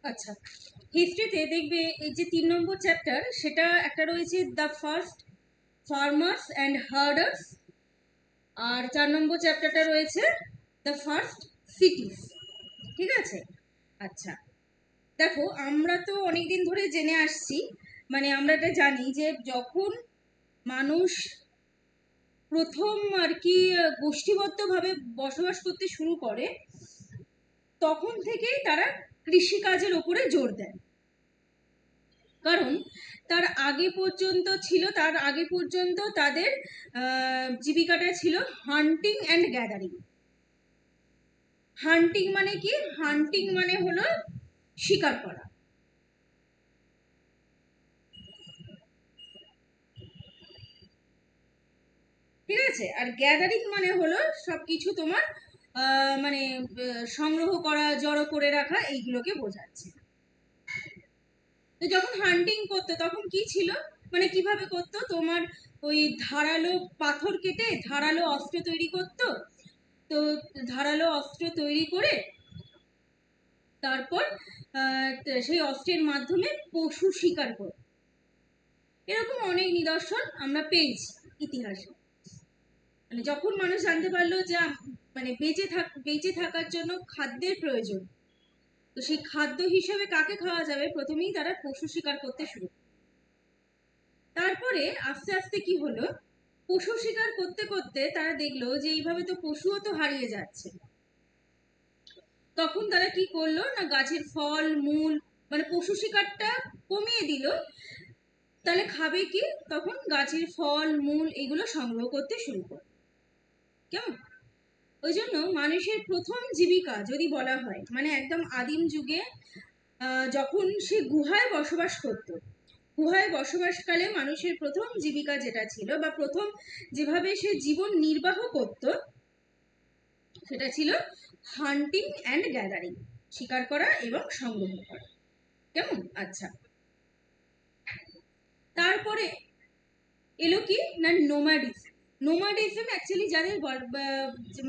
আচ্ছা, হিস্ট্রিতে দেখবে এই যে 3 নম্বর চ্যাপ্টার, সেটা একটা রয়েছে দ্য ফার্স্ট ফার্মার্স অ্যান্ড হার্ডার্স, আর 4 নম্বর চ্যাপ্টারটা রয়েছে দ্য ফার্স্ট সিটিস। ঠিক আছে? আচ্ছা, দেখো আমরা তো অনেকদিন ধরে জেনে আসছি, মানে আমরা এটা জানি যে যখন মানুষ প্রথম আর কি গোষ্ঠীবদ্ধভাবে বসবাস করতে শুরু করে, তখন থেকেই তারা কৃষিকাজের ওপরে জোর দেয়। কারণ তার আগে পর্যন্ত তাদের জীবিকাটা ছিল হান্টিং অ্যান্ড গ্যাদারিং। হান্টিং মানে কি? হান্টিং মানে হলো শিকার করা। ঠিক আছে? আর গ্যাদারিং মানে হলো সবকিছু তোমার মানে সংগ্রহ করা, জড়ো করে রাখা, এইগুলোকে বোঝাচ্ছে। তো যখন হান্টিং করতো তখন কি ছিল, মানে কিভাবে করতো, তোমার ওই ধারালো পাথর কেটে ধারালো অস্ত্র তৈরি করতো। তো ধারালো অস্ত্র তৈরি করে তারপর সেই অস্ত্রের মাধ্যমে পশু শিকার করত। এরকম অনেক নিদর্শন আমরা পেয়েছি ইতিহাসে। মানে যখন মানুষ জানতে পারলো যে মানে বেঁচে থাকার জন্য খাদ্যের প্রয়োজন, তো সেই খাদ্য হিসেবে কাকে খাওয়া যাবে, প্রথমেই তারা পশু শিকার করতে শুরু করে। তারপরে আস্তে আস্তে কি হলো, পশু শিকার করতে করতে তারা দেখলো যে এইভাবে তো পশুও তো হারিয়ে যাচ্ছে। তখন তারা কি করলো না, গাছের ফল মূল, মানে পশু শিকারটা কমিয়ে দিল। তাহলে খাবে কি? তখন গাছের ফল মূল এগুলো সংগ্রহ করতে শুরু করলো। কেমন? ওই জন্য মানুষের প্রথম জীবিকা যদি বলা হয়, মানে একদম আদিম যুগে যখন সে গুহায় বসবাস করত, গুহায় বসবাসকালে মানুষের প্রথম জীবিকা যেটা ছিল, বা প্রথম যেভাবে সে জীবন নির্বাহ করত, সেটা ছিল হান্টিং অ্যান্ড গ্যাদারিং, শিকার করা এবং সংগ্রহ করা। কেমন? আচ্ছা, তারপরে এলো কি না, নোম্যাডিজম। নোম্যাডিজম অ্যাকচুয়ালি যাদের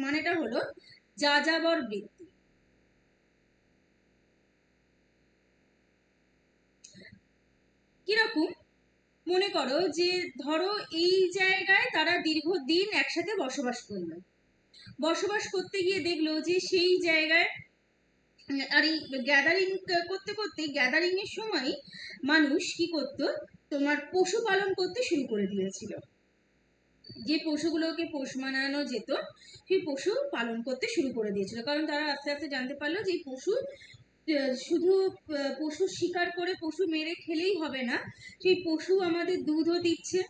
মানেটা হলো যাযাবর বৃত্তি। কিরকম? মনে করো যে ধরো এই জায়গায় তারা দীর্ঘদিন একসাথে বসবাস করলো, বসবাস করতে গিয়ে দেখলো যে সেই জায়গায় আর এই গ্যাদারিং করতে করতে, গ্যাদারিং এর সময় মানুষ কি করত, তোমার পশুপালন করতে শুরু করে দিয়েছিল। যে পশুগুলোকে পোষ মানানো যেত, সেই পশু পালন করতে শুরু করে দিয়েছিল। কারণ তারা আস্তে আস্তে জানতে পারলো যে পশু শুধু পশু শিকার করে পশু মেরে খেলেই হবে না, সেই পশু আমাদের দুধও দিচ্ছে,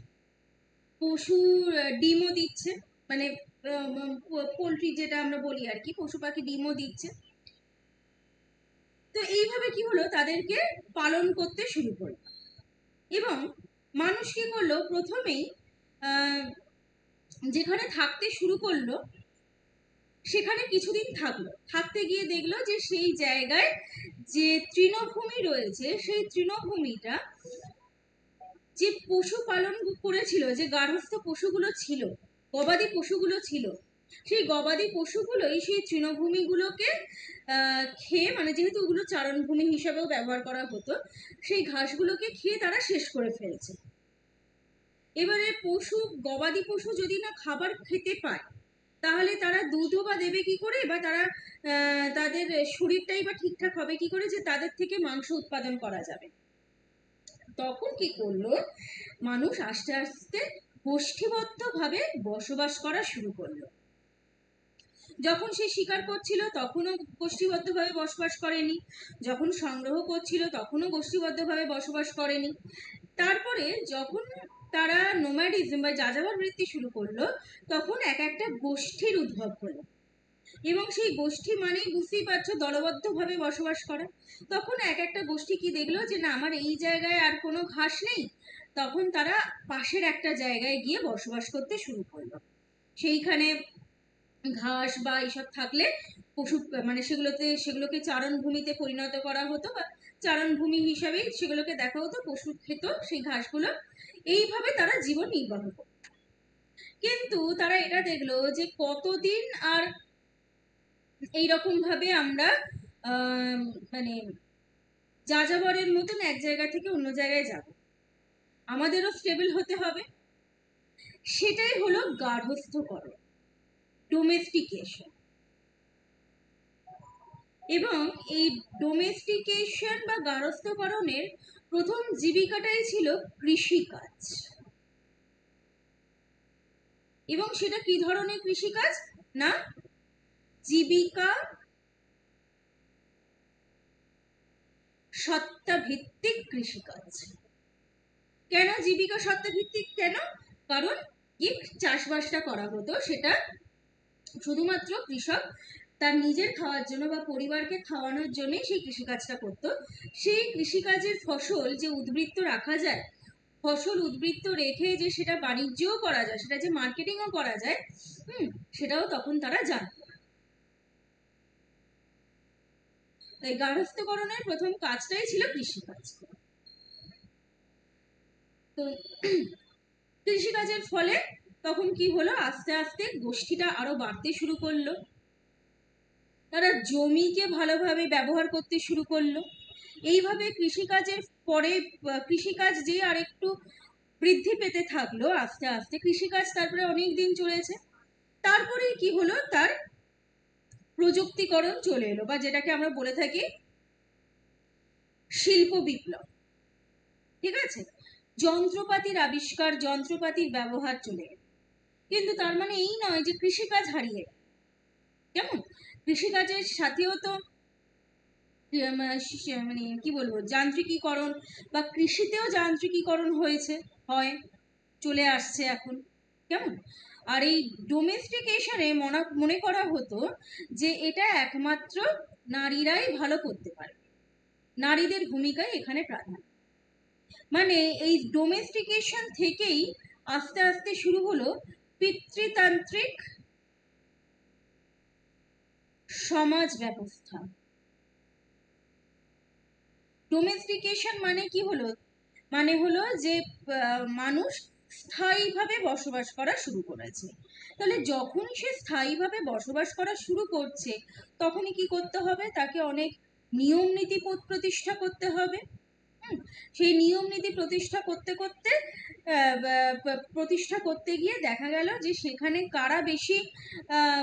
পশু ডিমও দিচ্ছে, মানে পোলট্রি যেটা আমরা বলি আর কি, পশু পাখি ডিমও দিচ্ছে। তো এইভাবে কি হলো, তাদেরকে পালন করতে শুরু করলো। এবং মানুষ কি করলো, প্রথমেই যেখানে থাকতে শুরু করলো সেখানে কিছুদিন থাকলো, থাকতে গিয়ে দেখলো যে সেই জায়গায় যে তৃণভূমি রয়েছে, সেই তৃণভূমিটা যে পশু পালন করেছিল, যে গার্হস্থ্য পশুগুলো ছিল, গবাদি পশুগুলো ছিল, সেই গবাদি পশুগুলোই সেই তৃণভূমিগুলোকে খেয়ে, মানে যেহেতু ওগুলো চারণভূমি হিসাবেও ব্যবহার করা হতো, সেই ঘাসগুলোকে খেয়ে তারা শেষ করে ফেলছে। এবারে গবাদি পশু যদি না খাবার খেতে পায়, তাহলে তারা দুধও বা দেবে কি করে, বা তারা তাদের শরীরটাই বা ঠিকঠাক হবে কি করে যে তাদের থেকে মাংস উৎপাদন করা যাবে। তখন কি করলো, মানুষ আস্তে আস্তে গোষ্ঠীবদ্ধভাবে বসবাস করা শুরু করলো। যখন সে শিকার করছিল তখনও গোষ্ঠীবদ্ধভাবে বসবাস করেনি, যখন সংগ্রহ করছিল তখনও গোষ্ঠীবদ্ধভাবে বসবাস করেনি। তারপরে যখন তারা নোম্যাডিজম বা যাযাবর বৃত্তি শুরু করলো, তখন এক একটা গোষ্ঠীর উদ্ভব হলো। এবং সেই গোষ্ঠী মানেই বুঝতেই পারছো, দলবদ্ধভাবে বসবাস করা। তখন এক একটা গোষ্ঠী কি দেখলো যে না, আমার এই জায়গায় আর কোনো ঘাস নেই, তখন তারা পাশের একটা জায়গায় গিয়ে বসবাস করতে শুরু করলো। সেইখানে ঘাস বা এইসব থাকলে পশু, মানে সেগুলোকে চারণভূমিতে পরিণত করা হতো, বা চারণভূমি হিসাবেই সেগুলোকে দেখা হতো, পশু খেত সেই ঘাসগুলো। এইভাবে তারা জীবন নির্বাহ করত। কিন্তু তারা এটা দেখলো যে কতদিন আর এইরকম ভাবে আমরা মানে যাযাবরের মতন এক জায়গা থেকে অন্য জায়গায় যাব, আমাদেরও স্টেবল হতে হবে। সেটাই হলো গার্হস্থ্যকরণ, ডোমেস্টিকেশন। এবং এই ডোমেস্টিকেশন বা গার্হস্থ্যকরণের প্রথম জীবিকাটাই ছিল কৃষিকাজ। এবং সেটা কি ধরনের কৃষিকাজ না, জীবিকা সত্তা ভিত্তিক কৃষিকাজ। কেন জীবিকা সত্তা ভিত্তিক? কেন? কারণ কি চাষবাসটা করা হতো সেটা শুধুমাত্র কৃষক তার নিজের খাওয়ার জন্য বা পরিবারকে খাওয়ানোর জন্যই সেই কৃষিকাজটা করতো। সেই কৃষিকাজের ফসল যে উদ্বৃত্ত রাখা যায়, ফসল উদ্বৃত্ত রেখে যে সেটা বাণিজ্যও করা যায়, সেটা যে মার্কেটিংও করা যায়, সেটাও তখন তারা জানত। তাই গার্হস্থ্যকরণের প্রথম কাজটাই ছিল কৃষিকাজ। তো কৃষিকাজের ফলে তখন কি হলো, আস্তে আস্তে গোষ্ঠীটা আরো বাড়তে শুরু করলো, তারা জমিকে ভালোভাবে ব্যবহার করতে শুরু করলো। এইভাবে কৃষিকাজের পরে কৃষিকাজ যে আরেকটু বৃদ্ধি পেতে থাকলো আস্তে আস্তে, কৃষিকাজ তারপরে অনেক দিন চলেছে। তারপরে কি হলো, তার প্রযুক্তিকরণ চলে এলো, বা যেটাকে আমরা বলে থাকি শিল্প বিপ্লব। ঠিক আছে, যন্ত্রপাতির আবিষ্কার, যন্ত্রপাতির ব্যবহার চলে এলো। কিন্তু তার মানে এই নয় যে কৃষিকাজ হারিয়ে গেল। কেমন, কৃষিকাজের সাথেও তো মানে কি বলবো, যান্ত্রিকীকরণ বা কৃষিতেও যান্ত্রিকীকরণ হয়েছে, হয়, চলে আসছে এখন। কেমন, আর এই ডোমেস্টিকেশনে মনে করা হতো যে এটা একমাত্র নারীরাই ভালো করতে পারে, নারীদের ভূমিকাই এখানে প্রাধান্য। মানে এই ডোমেস্টিকেশন থেকেই আস্তে আস্তে শুরু হলো পিতৃতান্ত্রিক সমাজ ব্যবস্থা। ডোমেস্টিকেশন মানে কি হলো, মানে হলো যে মানুষ স্থায়ীভাবে বসবাস করা শুরু করেছে। তাহলে যখন সে স্থায়ীভাবে বসবাস করা শুরু করছে, তখনই কি করতে হবে, তাকে অনেক নিয়ম নীতি প্রতিষ্ঠা করতে হবে। সেই নিয়ম নীতি প্রতিষ্ঠা করতে করতে প্রতিষ্ঠা করতে গিয়ে দেখা গেল যে সেখানে কারা বেশি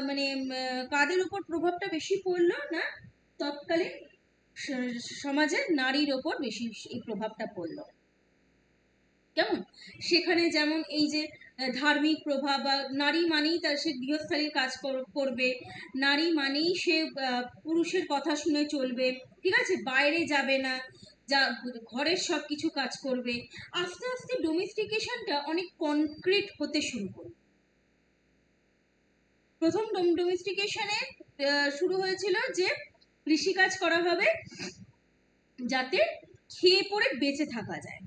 মানে কাদের উপর প্রভাবটা বেশি পড়লো না, তৎকালীন সমাজের নারীর ওপর বেশি এই প্রভাবটা পড়লো। কেমন, সেখানে যেমন এই যে ধার্মিক প্রভাব, বা নারী মানেই তার সে গৃহস্থালীর কাজ করবে, নারী মানেই সে পুরুষের কথা শুনে চলবে, ঠিক আছে, বাইরে যাবে না, যা ঘরের সব কিছু কাজ করবে। আস্তে আস্তে ডোমেস্টিকেশনটা অনেক কনক্রিট হতে শুরু করবে। প্রথম ডোমেস্টিকেশনে শুরু হয়েছিল যে কৃষিকাজ করা হবে যাতে খেয়ে পড়ে বেঁচে থাকা যায়।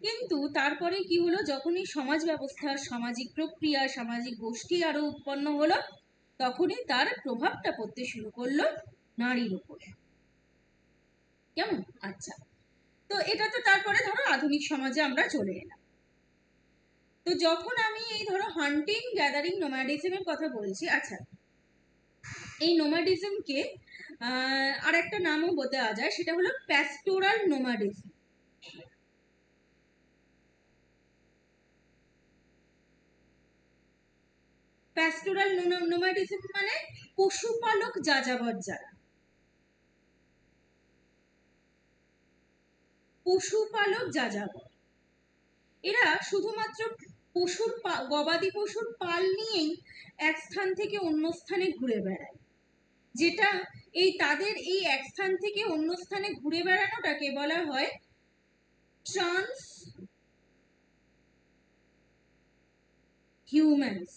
কিন্তু তারপরে কি হলো, যখন এই সমাজ ব্যবস্থার সামাজিক প্রক্রিয়া, সামাজিক গোষ্ঠী আরো উৎপন্ন হলো, তখনই তার প্রভাবটা পড়তে শুরু করলো নারীর উপরে। কেমন, আচ্ছা, তো এটা তো তারপরে ধরো আধুনিক সমাজে আমরা চলে এলাম। তো যখন আমি এই ধরো হান্টিং, গ্যাদারিং, নোম্যাডিজমের কথা বলছি, আচ্ছা, এই নোম্যাডিজমকে আর একটা নামও দেওয়া যায়, সেটা হলো প্যাস্টোরাল নোম্যাডিজম। প্যাস্টোরাল নোম্যাডিজম মানে পশুপালক যাযাবর যারা, পশুপালক যাযাবর, এরা শুধুমাত্র গবাদি পশুর পাল নিয়েই এক স্থান থেকে অন্য স্থানে ঘুরে বেড়ায়। যেটা এই তাদের এই এক স্থান থেকে অন্য স্থানে ঘুরে বেড়ানোটাকে বলা হয় ট্রান্স হিউম্যানস।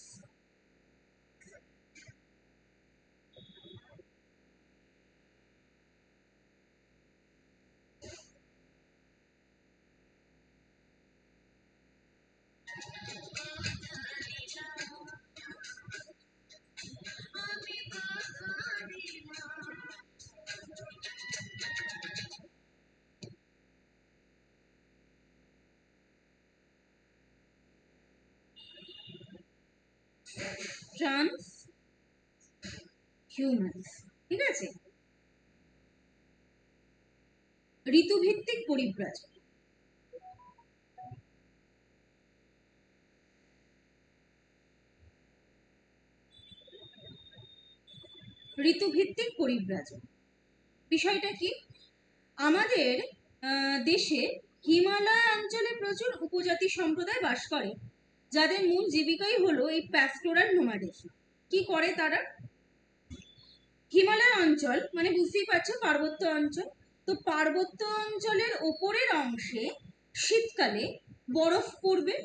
ট্রান্স হিউম্যানস, ঠিক আছে। ঋতুভিত্তিক পরিব্রাজক। ঋতুভিত্তিক পরিব্রাজক বিষয়টা কি? আমাদের দেশে হিমালয় অঞ্চলে প্রচুর উপজাতি সম্প্রদায় বাস করে, যাদের মূল জীবিকাই হলো এই প্যাস্টোরাল নোমাডিজম। কি করে তারা? হিমালয় অঞ্চল মানে বুঝতেই পারছো পার্বত্য অঞ্চল, তো পার্বত্য অঞ্চলের ওপরের অংশে শীতকালে বরফ পড়বে।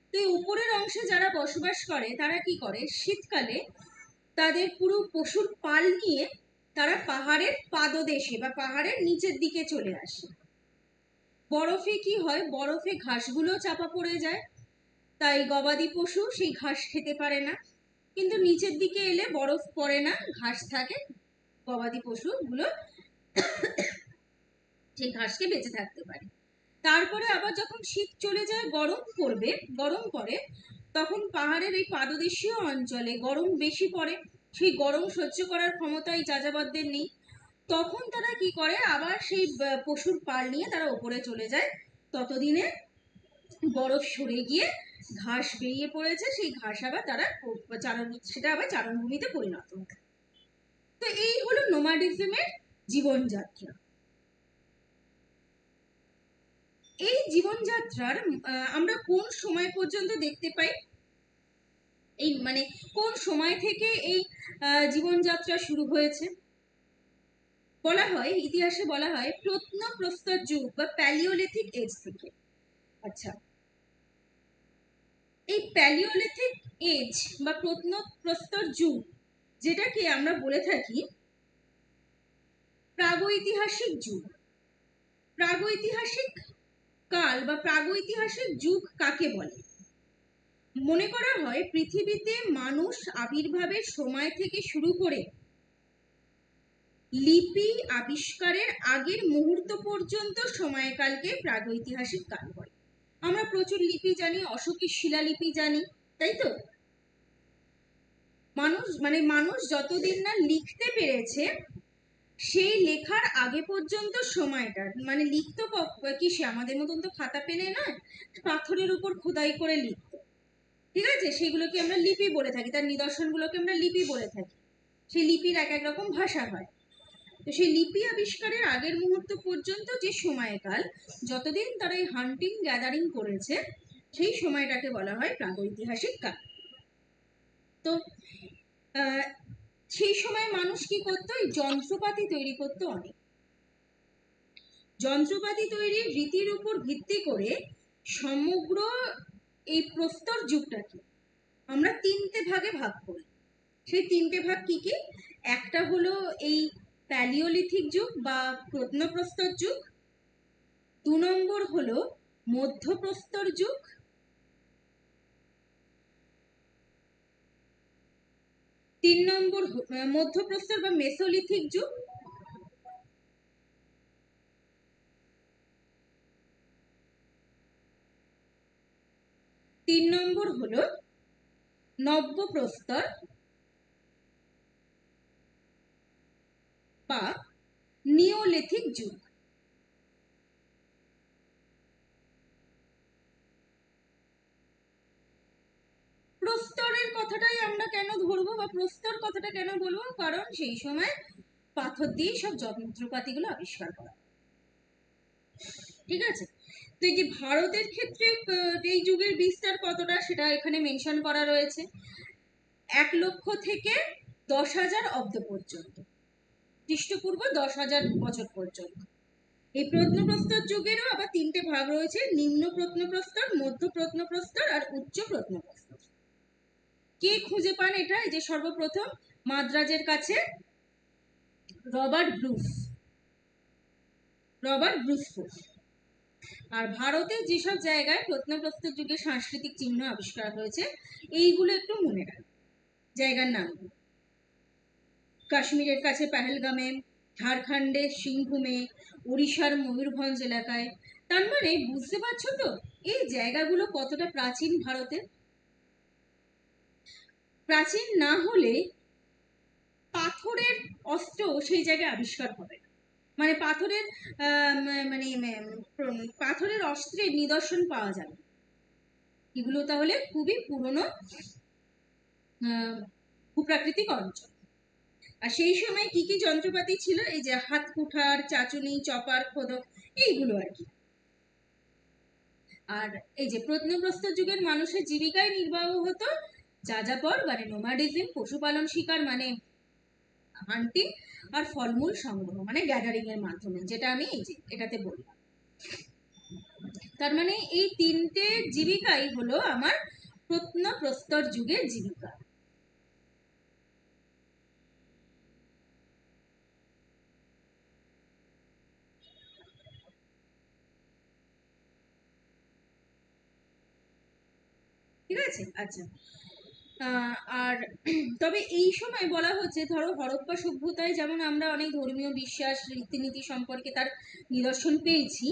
তো এই উপরের অংশে যারা বসবাস করে তারা কি করে, শীতকালে তাদের পুরো পশুর পাল নিয়ে তারা পাহাড়ের পাদদেশে বা পাহাড়ের নিচের দিকে চলে আসে। বরফে কি হয়, বরফে ঘাসগুলো চাপা পড়ে যায়, তাই গবাদি পশু সেই ঘাস খেতে পারে না। কিন্তু নিচের দিকে এলে বরফ পড়ে না, ঘাস থাকে, গবাদি পশুগুলো সেই ঘাসকে বেঁচে থাকতে পারে। তারপরে আবার যখন শীত চলে যায়, গরম পড়বে, গরম পড়ে, তখন পাহাড়ের এই পাদদেশীয় অঞ্চলে গরম বেশি পড়ে, সেই গরম সহ্য করার ক্ষমতা এই যাযাবরদের নেই। তখন তারা কি করে, আবার সেই পশুর পাল নিয়ে তারা ওপরে চলে যায়। ততদিনে বরফ সরে গিয়ে ঘাস বেরিয়ে পড়েছে, সেই ঘাস আবার তারা সেটা আবার চারণভূমিতে পরিণত হয়। তো এই হলো নোমাডিজমের জীবনযাত্রা। এই জীবনযাত্রার আমরা কোন সময় পর্যন্ত দেখতে পাই, এই মানে কোন সময় থেকে এই জীবনযাত্রা শুরু হয়েছে? বলা হয়, ইতিহাসে বলা হয় প্রত্নপ্রস্তর যুগ বা প্যালিওলিথিক এজ থেকে। আচ্ছা, এই প্যালিওলিথিক এজ বা প্রত্নপ্রস্তর যুগ, যেটাকে আমরা বলে থাকি প্রাগৈতিহাসিক যুগ। প্রাগৈতিহাসিক কাল বা প্রাগৈতিহাসিক যুগ কাকে বলে? মনে করা হয় পৃথিবীতে মানুষ আবির্ভাবের সময় থেকে শুরু করে লিপি আবিষ্কারের আগের মুহূর্ত পর্যন্ত সময়কালকে প্রাগৈতিহাসিক কাল বলে। আমরা প্রচুর লিপি জানি, অশোকের শিলালিপি জানি, তাই তো? মানুষ যতদিন না লিখতে পেরেছে, সেই লেখার আগে পর্যন্ত সময়টা, মানে লিখতো কিসে, আমাদের মতন তো খাতা পেনে নয়, পাথরের উপর খোদাই করে লিখতো, ঠিক আছে? সেগুলোকে আমরা লিপি বলে থাকি, তার নিদর্শনগুলোকে আমরা লিপি বলে থাকি। সেই লিপির এক এক রকম ভাষা হয়। তো সেই লিপি আবিষ্কারের আগের মুহূর্ত পর্যন্ত যে সময়কাল, যতদিন তারা এই হান্টিং গ্যাদারিং করেছে, সেই সময়টাকে বলা হয় প্রাগৈতিহাসিক কাল। তো সেই সময় মানুষ কি করতো, যন্ত্রপাতি তৈরি করতো অনেক। যন্ত্রপাতি তৈরির রীতির উপর ভিত্তি করে সমগ্র এই প্রস্তর যুগটাকে আমরা তিনটে ভাগে ভাগ করি। সেই তিনটে ভাগ কি কি? একটা হলো এই প্যালিওলিথিক যুগ বা প্রত্নপ্রস্তর যুগ, 2 নম্বর হলো মধ্যপ্রস্তর যুগ, 3 নম্বর মধ্যপ্রস্তর বা মেসোলিথিক যুগ, 3 নম্বর হলো নব্যপ্রস্তর বা নিওলিথিক যুগ। প্রস্তরের কথাটাই আমরা কেন ধরবো বা প্রস্তর কথাটা কেন বলবো? কারণ সেই সময় পাথর দিয়ে সব যন্ত্রপাতিগুলো আবিষ্কার করা, ঠিক আছে? তো এই যে ভারতের ক্ষেত্রে এই যুগের বিস্তার কতটা, সেটা এখানে মেনশন করা রয়েছে। 1 লক্ষ থেকে 10,000 অব্দ পর্যন্ত, খ্রিস্টপূর্ব 10,000 বছর পর্যন্ত। এই প্রত্নপ্রস্তর যুগেরও আবার 3টে ভাগ রয়েছে, নিম্ন প্রত্নপ্রস্তর, মধ্য প্রত্নপ্রস্তর আর উচ্চ প্রত্নপ্রস্তর। কে খুঁজে পান এটা? এই যে সর্বপ্রথম মাদ্রাজের কাছে রবার্ট ব্রুসফোর্ড। আর ভারতের যেসব জায়গায় প্রত্নপ্রস্তর যুগে সাংস্কৃতিক চিহ্ন আবিষ্কার হয়েছে, এইগুলো একটু মনে রাখবেন জায়গার নামগুলো। কাশ্মীরের কাছে পেহেলগামে, ঝাড়খণ্ডের সিংভূমে, উড়িষ্যার ময়ূরভঞ্জ এলাকায়। তার মানে বুঝতে পারছো তো এই জায়গাগুলো কতটা প্রাচীন ভারতের? প্রাচীন না হলে পাথরের অস্ত্র সেই জায়গায় আবিষ্কার হবে না। মানে পাথরের মানে পাথরের অস্ত্রের নিদর্শন পাওয়া যাবে। এগুলো তাহলে খুবই পুরনো ভূপ্রাকৃতিক অঞ্চল। আর সেই সময় কি কি যন্ত্রপাতি ছিল? এই যে হাত কুঠার, চাচুনি, চপার, খোদক, এইগুলো আর কি। আর এই যে প্রত্নপ্রস্তর যুগের মানুষের জীবিকায় নির্বাহ হতো যাযাবর মানে নোমাডিজম, পশুপালন শিকার মানে হান্টিং, আর ফলমূল সংগ্রহ মানে গ্যাদারিং এর মাধ্যমে, যেটা আমি এই যে এটাতে বললাম। তার মানে এই তিনটে জীবিকাই হলো আমার প্রত্নপ্রস্তর যুগের জীবিকা। ঠিক আছে, আচ্ছা। আর তবে এই সময় বলা হচ্ছে, ধরো হরপ্পা সভ্যতায় যেমন আমরা অনেক ধর্মীয় বিশ্বাস রীতিনীতি সম্পর্কে তার নিদর্শন পেয়েছি,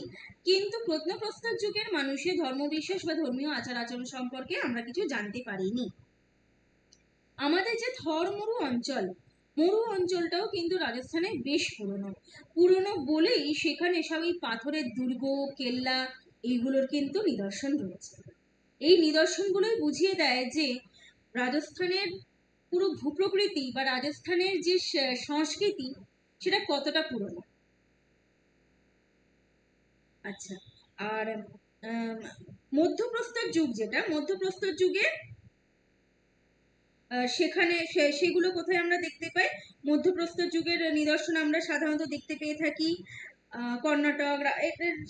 কিন্তু প্রত্নপ্রস্তর যুগের মানুষের ধর্মবিশ্বাস বা ধর্মীয় আচার আচরণ সম্পর্কে আমরা কিছু জানতে পারিনি। আমাদের যে থর মরু অঞ্চল, মরু অঞ্চলটাও কিন্তু রাজস্থানে বেশ পুরনো। পুরনো বলেই সেখানে সব এই পাথরের দুর্গ, কেল্লা, এইগুলোর কিন্তু নিদর্শন রয়েছে। এই নিদর্শনগুলোই বুঝিয়ে দেয় যে রাজস্থানের পুরো ভূপ্রকৃতি বা রাজস্থানের যে সংস্কৃতি, সেটা কতটা পুরনো। আচ্ছা, আর মধ্যপ্রস্তর যুগ, যেটা মধ্যপ্রস্তর যুগে সেখানে সেগুলো কোথায় আমরা দেখতে পাই? মধ্যপ্রস্তর যুগের নিদর্শন আমরা সাধারণত দেখতে পেয়ে থাকি কর্ণাটক,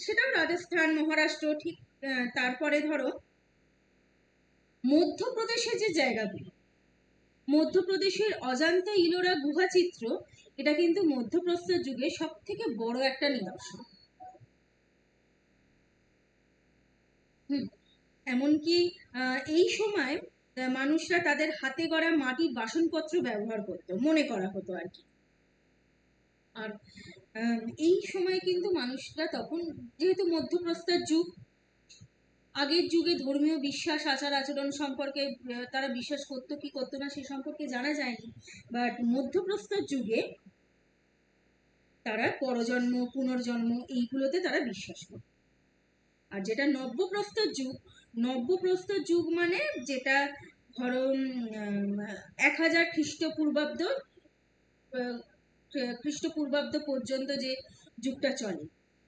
সেটাও রাজস্থান, মহারাষ্ট্র, ঠিক। তারপরে ধরো মধ্যপ্রদেশের যে জায়গাগুলো, মধ্যপ্রদেশের অজান্তা ইলোরা গুহা চিত্র, এটা কিন্তু মধ্যপ্রস্তর যুগে সব থেকে বড় একটা নিদর্শন। এমনকি এই সময় মানুষরা তাদের হাতে গড়া মাটির বাসনপত্র ব্যবহার করত, মনে করা হতো আর কি। আর এই সময় কিন্তু মানুষরা তখন, যেহেতু মধ্যপ্রস্তর যুগ, আগের যুগে ধর্মীয় বিশ্বাস আচার আচরণ সম্পর্কে তারা বিশ্বাস করতো কি করতো না সে সম্পর্কে জানা যায়নি, বাট মধ্যপ্রস্তর যুগে তারা পরজন্ম, পুনর্জন্ম, এইগুলোতে তারা বিশ্বাস করত। আর যেটা নব্যপ্রস্তর যুগ, নব্যপ্রস্তর যুগ মানে যেটা ধরো 1000 খ্রিস্টপূর্বাব্দ পর্যন্ত যে যুগটা চলে,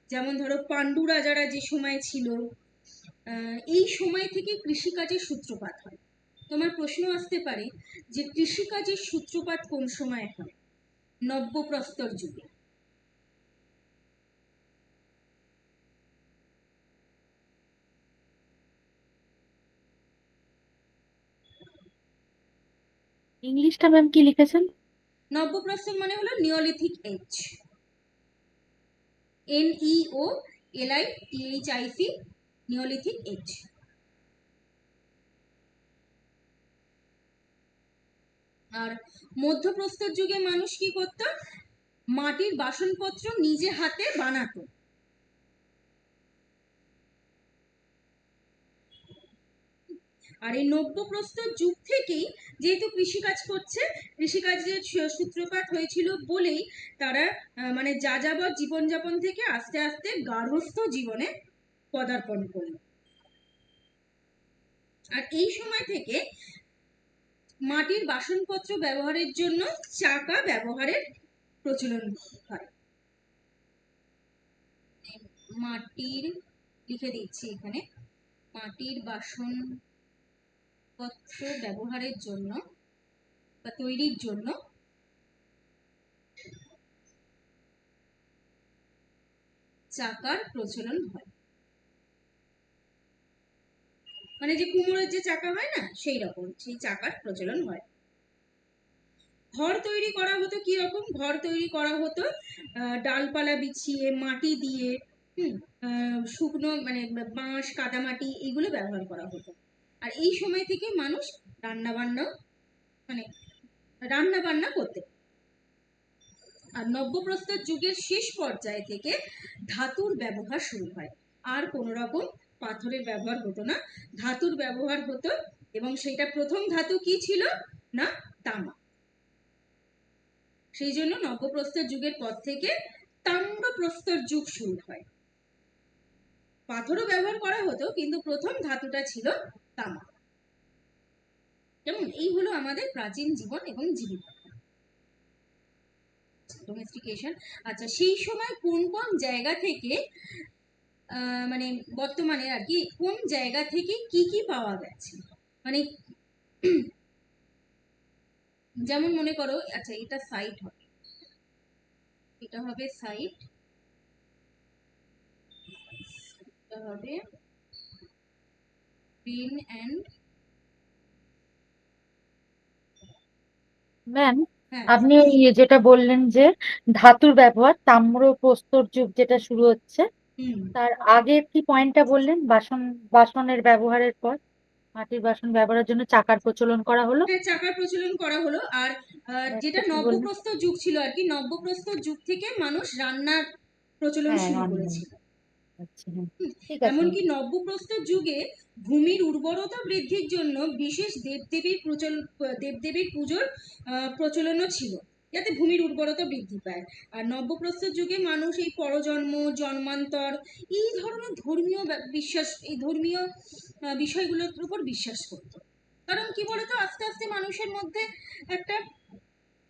যেমন ধরো পাণ্ডু রাজারা যে সময় ছিল, এই সময় থেকে কৃষিকাজের সূত্রপাত হয়। তোমার প্রশ্ন আসতে পারে যে কৃষিকাজের সূত্রপাত কোন সময় হয়? নব্যপ্রস্তর যুগে। ইংলিশটা ম্যাম কি লিখেছেন? নব্যপ্রস্তর মানে হলো Neolithic age, NEOLITHIC, Neolithic age. আর মধ্যপ্রস্তর যুগে মানুষ কি করত? মাটির বাসনপত্র নিজে হাতে বানাতো। আর এই নব্যপ্রস্তর যুগ থেকেই যেহেতু কৃষিকাজ করছে, কৃষিকাজের সূত্রপাত হয়েছিল বলেই তারা মানে যাযাবর জীবনযাপন থেকে আস্তে আস্তে গার্হস্থ্য জীবনে পদার্পণ করলো। আর এই সময় থেকে মাটির বাসনপত্র ব্যবহারের জন্য চাকা ব্যবহারের প্রচলন হয়। মাটির, লিখে দিচ্ছি এখানে, মাটির বাসনপত্র ব্যবহারের জন্য বা তৈরির জন্য চাকার প্রচলন হয়। মানে যে কুমোরের যে চাকা হয় না, সেই রকম সেই চাকার প্রচলন হয়। ঘর তৈরি করা হতো কি রকম? ঘর তৈরি করা হতো ডালপালা বিছিয়ে, মাটি দিয়ে, শুকনো মানে বাঁশ, কাদামাটি, এগুলো ব্যবহার করা হতো। আর এই সময় থেকে মানুষ রান্না বান্না মানে রান্না বান্না করতে। আর নব্যপ্রস্তর যুগের শেষ পর্যায়ে থেকে ধাতুর ব্যবহার শুরু হয়। আর কোনো রকম পাথরের ব্যবহার হতো না, ধাতুর ব্যবহার হতো। এবং সেটা প্রথম ধাতু কি ছিল না? তামা। সেই জন্য নব্যপ্রস্তর যুগের পর থেকে তাম্রপ্রস্তর যুগ শুরু হয়। পাথরও ব্যবহার করা হতো, কিন্তু প্রথম ধাতুটা ছিল তামা। যেমন এই হলো আমাদের প্রাচীন জীবন এবং জীবিকা, ডোমেস্টিকেশন। আচ্ছা, সেই সময় কোন কোন জায়গা থেকে মানে বর্তমানে আর কি কোন জায়গা থেকে কি কি পাওয়া গেছে, মানে যেমন মনে করো, আচ্ছা এটা সাইট হবে, এটা হবে সাইট, এটা হবে গ্রিন অ্যান্ড, ম্যাম, হ্যাঁ আপনি ওই যেটা বললেন যে ধাতুর ব্যবহার তাম্র প্রস্তর যুগ যেটা শুরু হচ্ছে, হুম, তার আগের কি পয়েন্টটা বললেন? বাসনের ব্যবহারের পর মাটির বাসন ব্যবহারের জন্য চাকার প্রচলন করা হলো। হ্যাঁ চাকার প্রচলন করা হলো। আর আর যেটা একটা কি বললেন? নব্যপ্রস্তর যুগ ছিল আর কি, নব্যপ্রস্তর যুগ থেকে মানুষ রান্নার প্রচলন হ্যাঁ, শুরু রান্না। করেছিল। আচ্ছা, হ্যাঁ, ঠিক আছে ম্যাম। এমনকি নব্যপ্রস্তর যুগে ভূমির উর্বরতা বৃদ্ধির জন্য বিশেষ দেবদেবীর পুজোর প্রচলনও ছিল, যাতে ভূমির উর্বরতা বৃদ্ধি পায়। আর নব্যপ্রস্তর যুগে মানুষ এই পরজন্ম, জন্মান্তর, এই ধরনের ধর্মীয় বিশ্বাস, এই ধর্মীয় বিষয়গুলোর উপর বিশ্বাস করত। কারণ কি বলতো, আস্তে আস্তে মানুষের মধ্যে একটা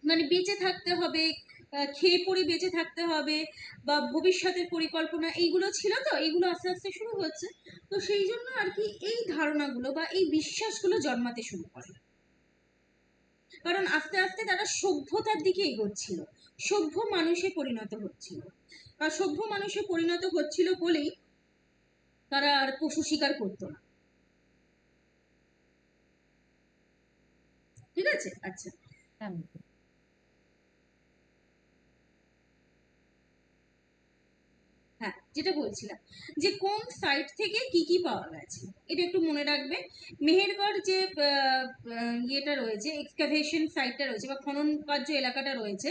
মানে বেঁচে থাকতে হবে, খেয়ে পরে বেঁচে থাকতে হবে, বা ভবিষ্যতের পরিকল্পনা, এইগুলো ছিল, তো এইগুলো আস্তে আস্তে শুরু হচ্ছে। তো সেই জন্য আর কি এই ধারণাগুলো বা এই বিশ্বাসগুলো জন্মাতে শুরু করে। কারণ আস্তে আস্তে তারা সভ্যতার দিকে এগোচ্ছিল, সভ্য মানুষে পরিণত হচ্ছিল। আর সভ্য মানুষে পরিণত হচ্ছিল বলেই তারা আর পশু শিকার করতো না। ঠিক আছে, আচ্ছা। হ্যাঁ, হ্যাঁ, যেটা বলছিলাম, যে কোন সাইট থেকে কি কি পাওয়া গেছে, এটা একটু মনে রাখবে। মেহেরগড় যে ইয়েটা রয়েছে, এক্সকাভেশন সাইটটা রয়েছে বা খনন কার্য এলাকাটা রয়েছে,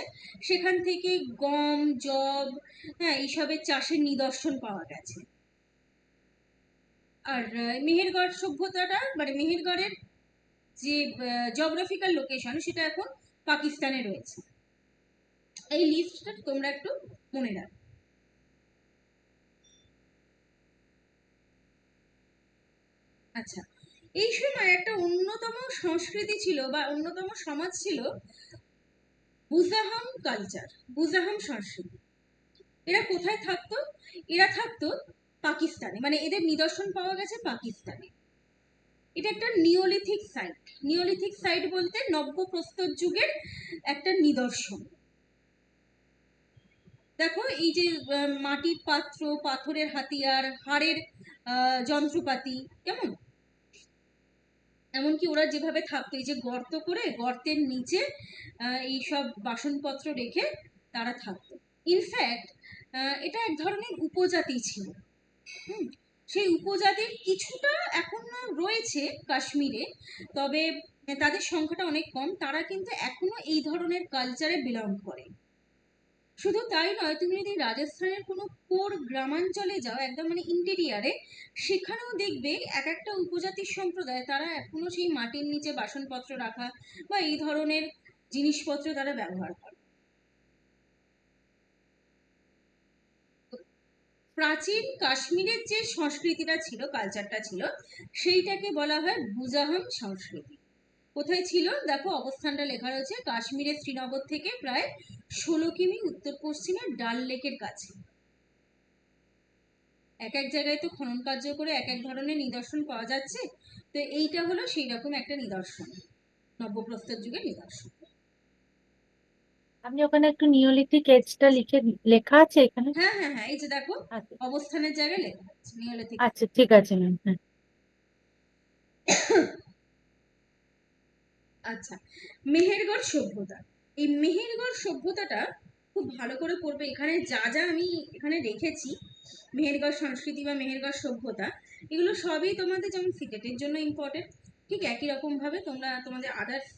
সেখান থেকে গম, যব, হ্যাঁ এইসবের চাষের নিদর্শন পাওয়া গেছে। আর মেহেরগড় সভ্যতাটা মানে মেহেরগড়ের যে জিওগ্রাফিক্যাল লোকেশন, সেটা এখন পাকিস্তানে রয়েছে। এই লিস্টটা তোমরা একটু মনে রাখবে। আচ্ছা, এই সময় একটা অন্যতম সংস্কৃতি ছিল বা অন্যতম সমাজ ছিল বুজাহাম কালচার, বুজাহাম সংস্কৃতি। এরা কোথায় থাকতো? এরা থাকতো পাকিস্তানে, মানে এদের নিদর্শন পাওয়া গেছে পাকিস্তানে। এটা একটা নিওলিথিক সাইট। নিওলিথিক সাইট বলতে নব্যপ্রস্তর যুগের একটা নিদর্শন। দেখো এই যে মাটির পাত্র, পাথরের হাতিয়ার, হাড়ের যন্ত্রপাতি, কেমন, এমনকি ওরা যেভাবে থাকতো, এই যে গর্ত করে গর্তের নিচে এইসব বাসনপত্র রেখে তারা থাকতো। ইনফ্যাক্ট এটা এক ধরনের উপজাতি ছিল। হুম, সেই উপজাতির কিছুটা এখনো রয়েছে কাশ্মীরে, তবে তাদের সংখ্যাটা অনেক কম। তারা কিন্তু এখনো এই ধরনের কালচারে বিলং করে। শুধু তাই নয়, তুমি যদি রাজস্থানের কোনো কোর গ্রামাঞ্চলে যাও, একদম মানে ইন্টেরিয়ারে, সেখানেও দেখবে এক একটা উপজাতির সম্প্রদায় তারা এখনো সেই মাটির নিচে বাসনপত্র রাখা বা এই ধরনের জিনিসপত্র তারা ব্যবহার করে। প্রাচীন কাশ্মীরের যে সংস্কৃতিটা ছিল, কালচারটা ছিল, সেইটাকে বলা হয় বুজাহাম সংস্কৃতি। কোথায় ছিল দেখো, অবস্থানটা লেখা রয়েছে কাশ্মীরের শ্রীনগর থেকে প্রায় 16 কিমি উত্তর পশ্চিমে ডাল লেকের কাছে। এক এক জায়গায় তো খনন কার্য করে এক এক ধরনের নিদর্শন পাওয়া যাচ্ছে, তো এইটা হলো সেই রকম একটা নিদর্শন, নব্যপ্রস্তর যুগের নিদর্শন। আপনি ওখানে একটু নিওলিথিক এজটা লেখা আছে এখানে? হ্যাঁ হ্যাঁ হ্যাঁ, এই যে দেখো, আচ্ছা, অবস্থানের জায়গায় লেখা আছে নিওলিথিক। আচ্ছা, ঠিক আছে ম্যাম। হ্যাঁ, আচ্ছা, মেহেরগড় সভ্যতা। এই মেহেরগড় সভ্যতাটা খুব ভালো করে পড়বে। এখানে যা যা আমি এখানে রেখেছি, মেহেরগড় সংস্কৃতি বা মেহেরগড় সভ্যতা, এগুলো সবই তোমাদের যেমন সিটেটের জন্য ইম্পর্টেন্ট, ঠিক একই রকম ভাবে তোমরা তোমাদের আদার্স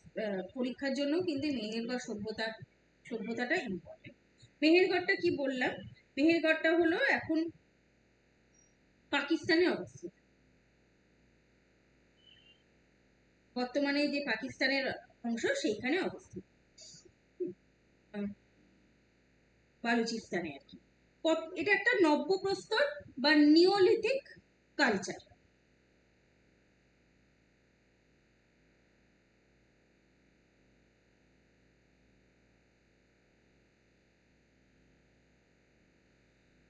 পরীক্ষার জন্য কিন্তু মেহেরগড় সভ্যতাটা ইম্পর্টেন্ট। মেহেরগড়টা কি বললাম, মেহেরগড়টা হলো এখন পাকিস্তানে অবস্থিত। বর্তমানে যে পাকিস্তানের অংশ সেইখানে অবস্থিত। বালুচিস্তানে আর কি। এটা একটা নব্যপ্রস্তর বা নিওলিথিক কালচার।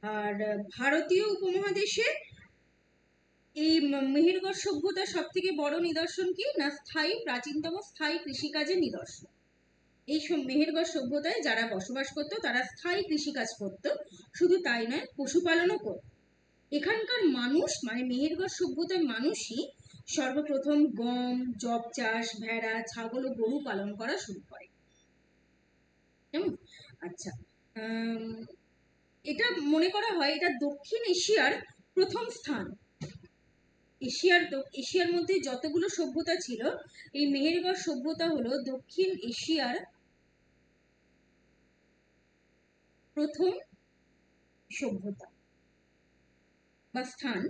আর ভারতীয় উপমহাদেশে এই মেহেরগড় সভ্যতার সব থেকে বড় নিদর্শন কি না, প্রাচীনতম স্থায়ী কৃষিকাজের নিদর্শন। এই মেহেরগড় সভ্যতায় যারা বসবাস করত তারা স্থায়ী কৃষিকাজ করত, শুধু তাই নয় পশুপালনও করত। এখানকার মানুষ মানে মেহেরগড় সভ্যতার মানুষই সর্বপ্রথম গম, জব চাষ, ভেড়া, ছাগল ও গরু পালন করা শুরু করে। কেমন? আচ্ছা, এটা মনে করা হয় এটা দক্ষিণ এশিয়ার প্রথম স্থান। এশিয়ার মধ্যে যতগুলো সভ্যতা ছিল, এই মেহেরগড় সভ্যতা হলো দক্ষিণ এশিয়ার প্রথম সভ্যতা বা স্থান,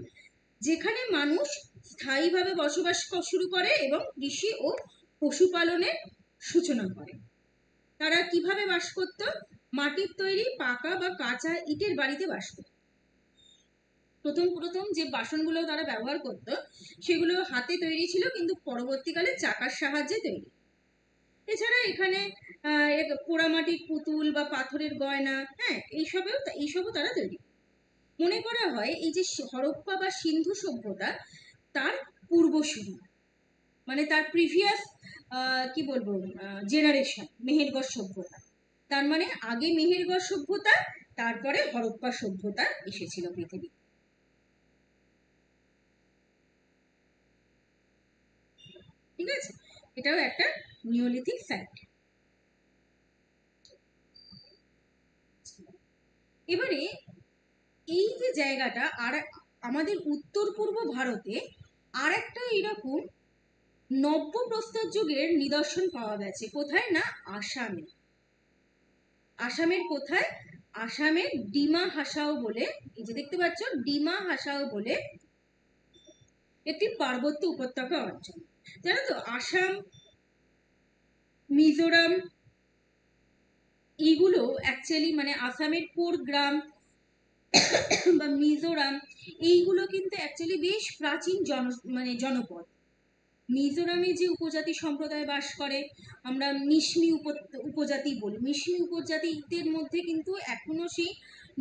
যেখানে মানুষ স্থায়ীভাবে বসবাস শুরু করে এবং কৃষি ও পশুপালনের সূচনা করে। তারা কিভাবে বাস করত? মাটির তৈরি পাকা বা কাঁচা ইটের বাড়িতে বাস করত। প্রথম যে বাসনগুলো তারা ব্যবহার করত সেগুলো হাতে তৈরি ছিল, কিন্তু পরবর্তীকালে চাকার সাহায্যে তৈরি। এছাড়া এখানে পোড়ামাটির পুতুল বা পাথরের গয়না, হ্যাঁ, এইসবও তারা তৈরি। মনে করা হয় এই যে হরপ্পা বা সিন্ধু সভ্যতা তার পূর্বসূরি, মানে তার প্রিভিয়াস কি বলবো জেনারেশন মেহেরগড় সভ্যতা। তার মানে আগে মেহেরগড় সভ্যতা, তারপরে হরপ্পা সভ্যতা এসেছিল পৃথিবী। ঠিক আছে, এটাও একটা নিওলিথিক সাইট। এবারে এই যে জায়গাটা, আর আমাদের উত্তর পূর্ব ভারতে আর একটা এরকম নব্যপ্রস্তর যুগের নিদর্শন পাওয়া গেছে। কোথায় না, আসামে। আসামের কোথায়? আসামের ডিমা হাসাও বলে, এই যে দেখতে পাচ্ছ ডিমা হাসাও বলে একটি পার্বত্য উপত্যকা অঞ্চল। জানো তো আসাম, মিজোরাম এইগুলো অ্যাকচুয়ালি মানে আসামের কোরগ্রাম বা মিজোরাম এইগুলো কিন্তু অ্যাকচুয়ালি বেশ প্রাচীন জনপদ। মিজোরামে যে উপজাতি সম্প্রদায় বাস করে, আমরা মিশমি উপজাতি বলি, মিশমি উপজাতিদের মধ্যে কিন্তু এখনো সেই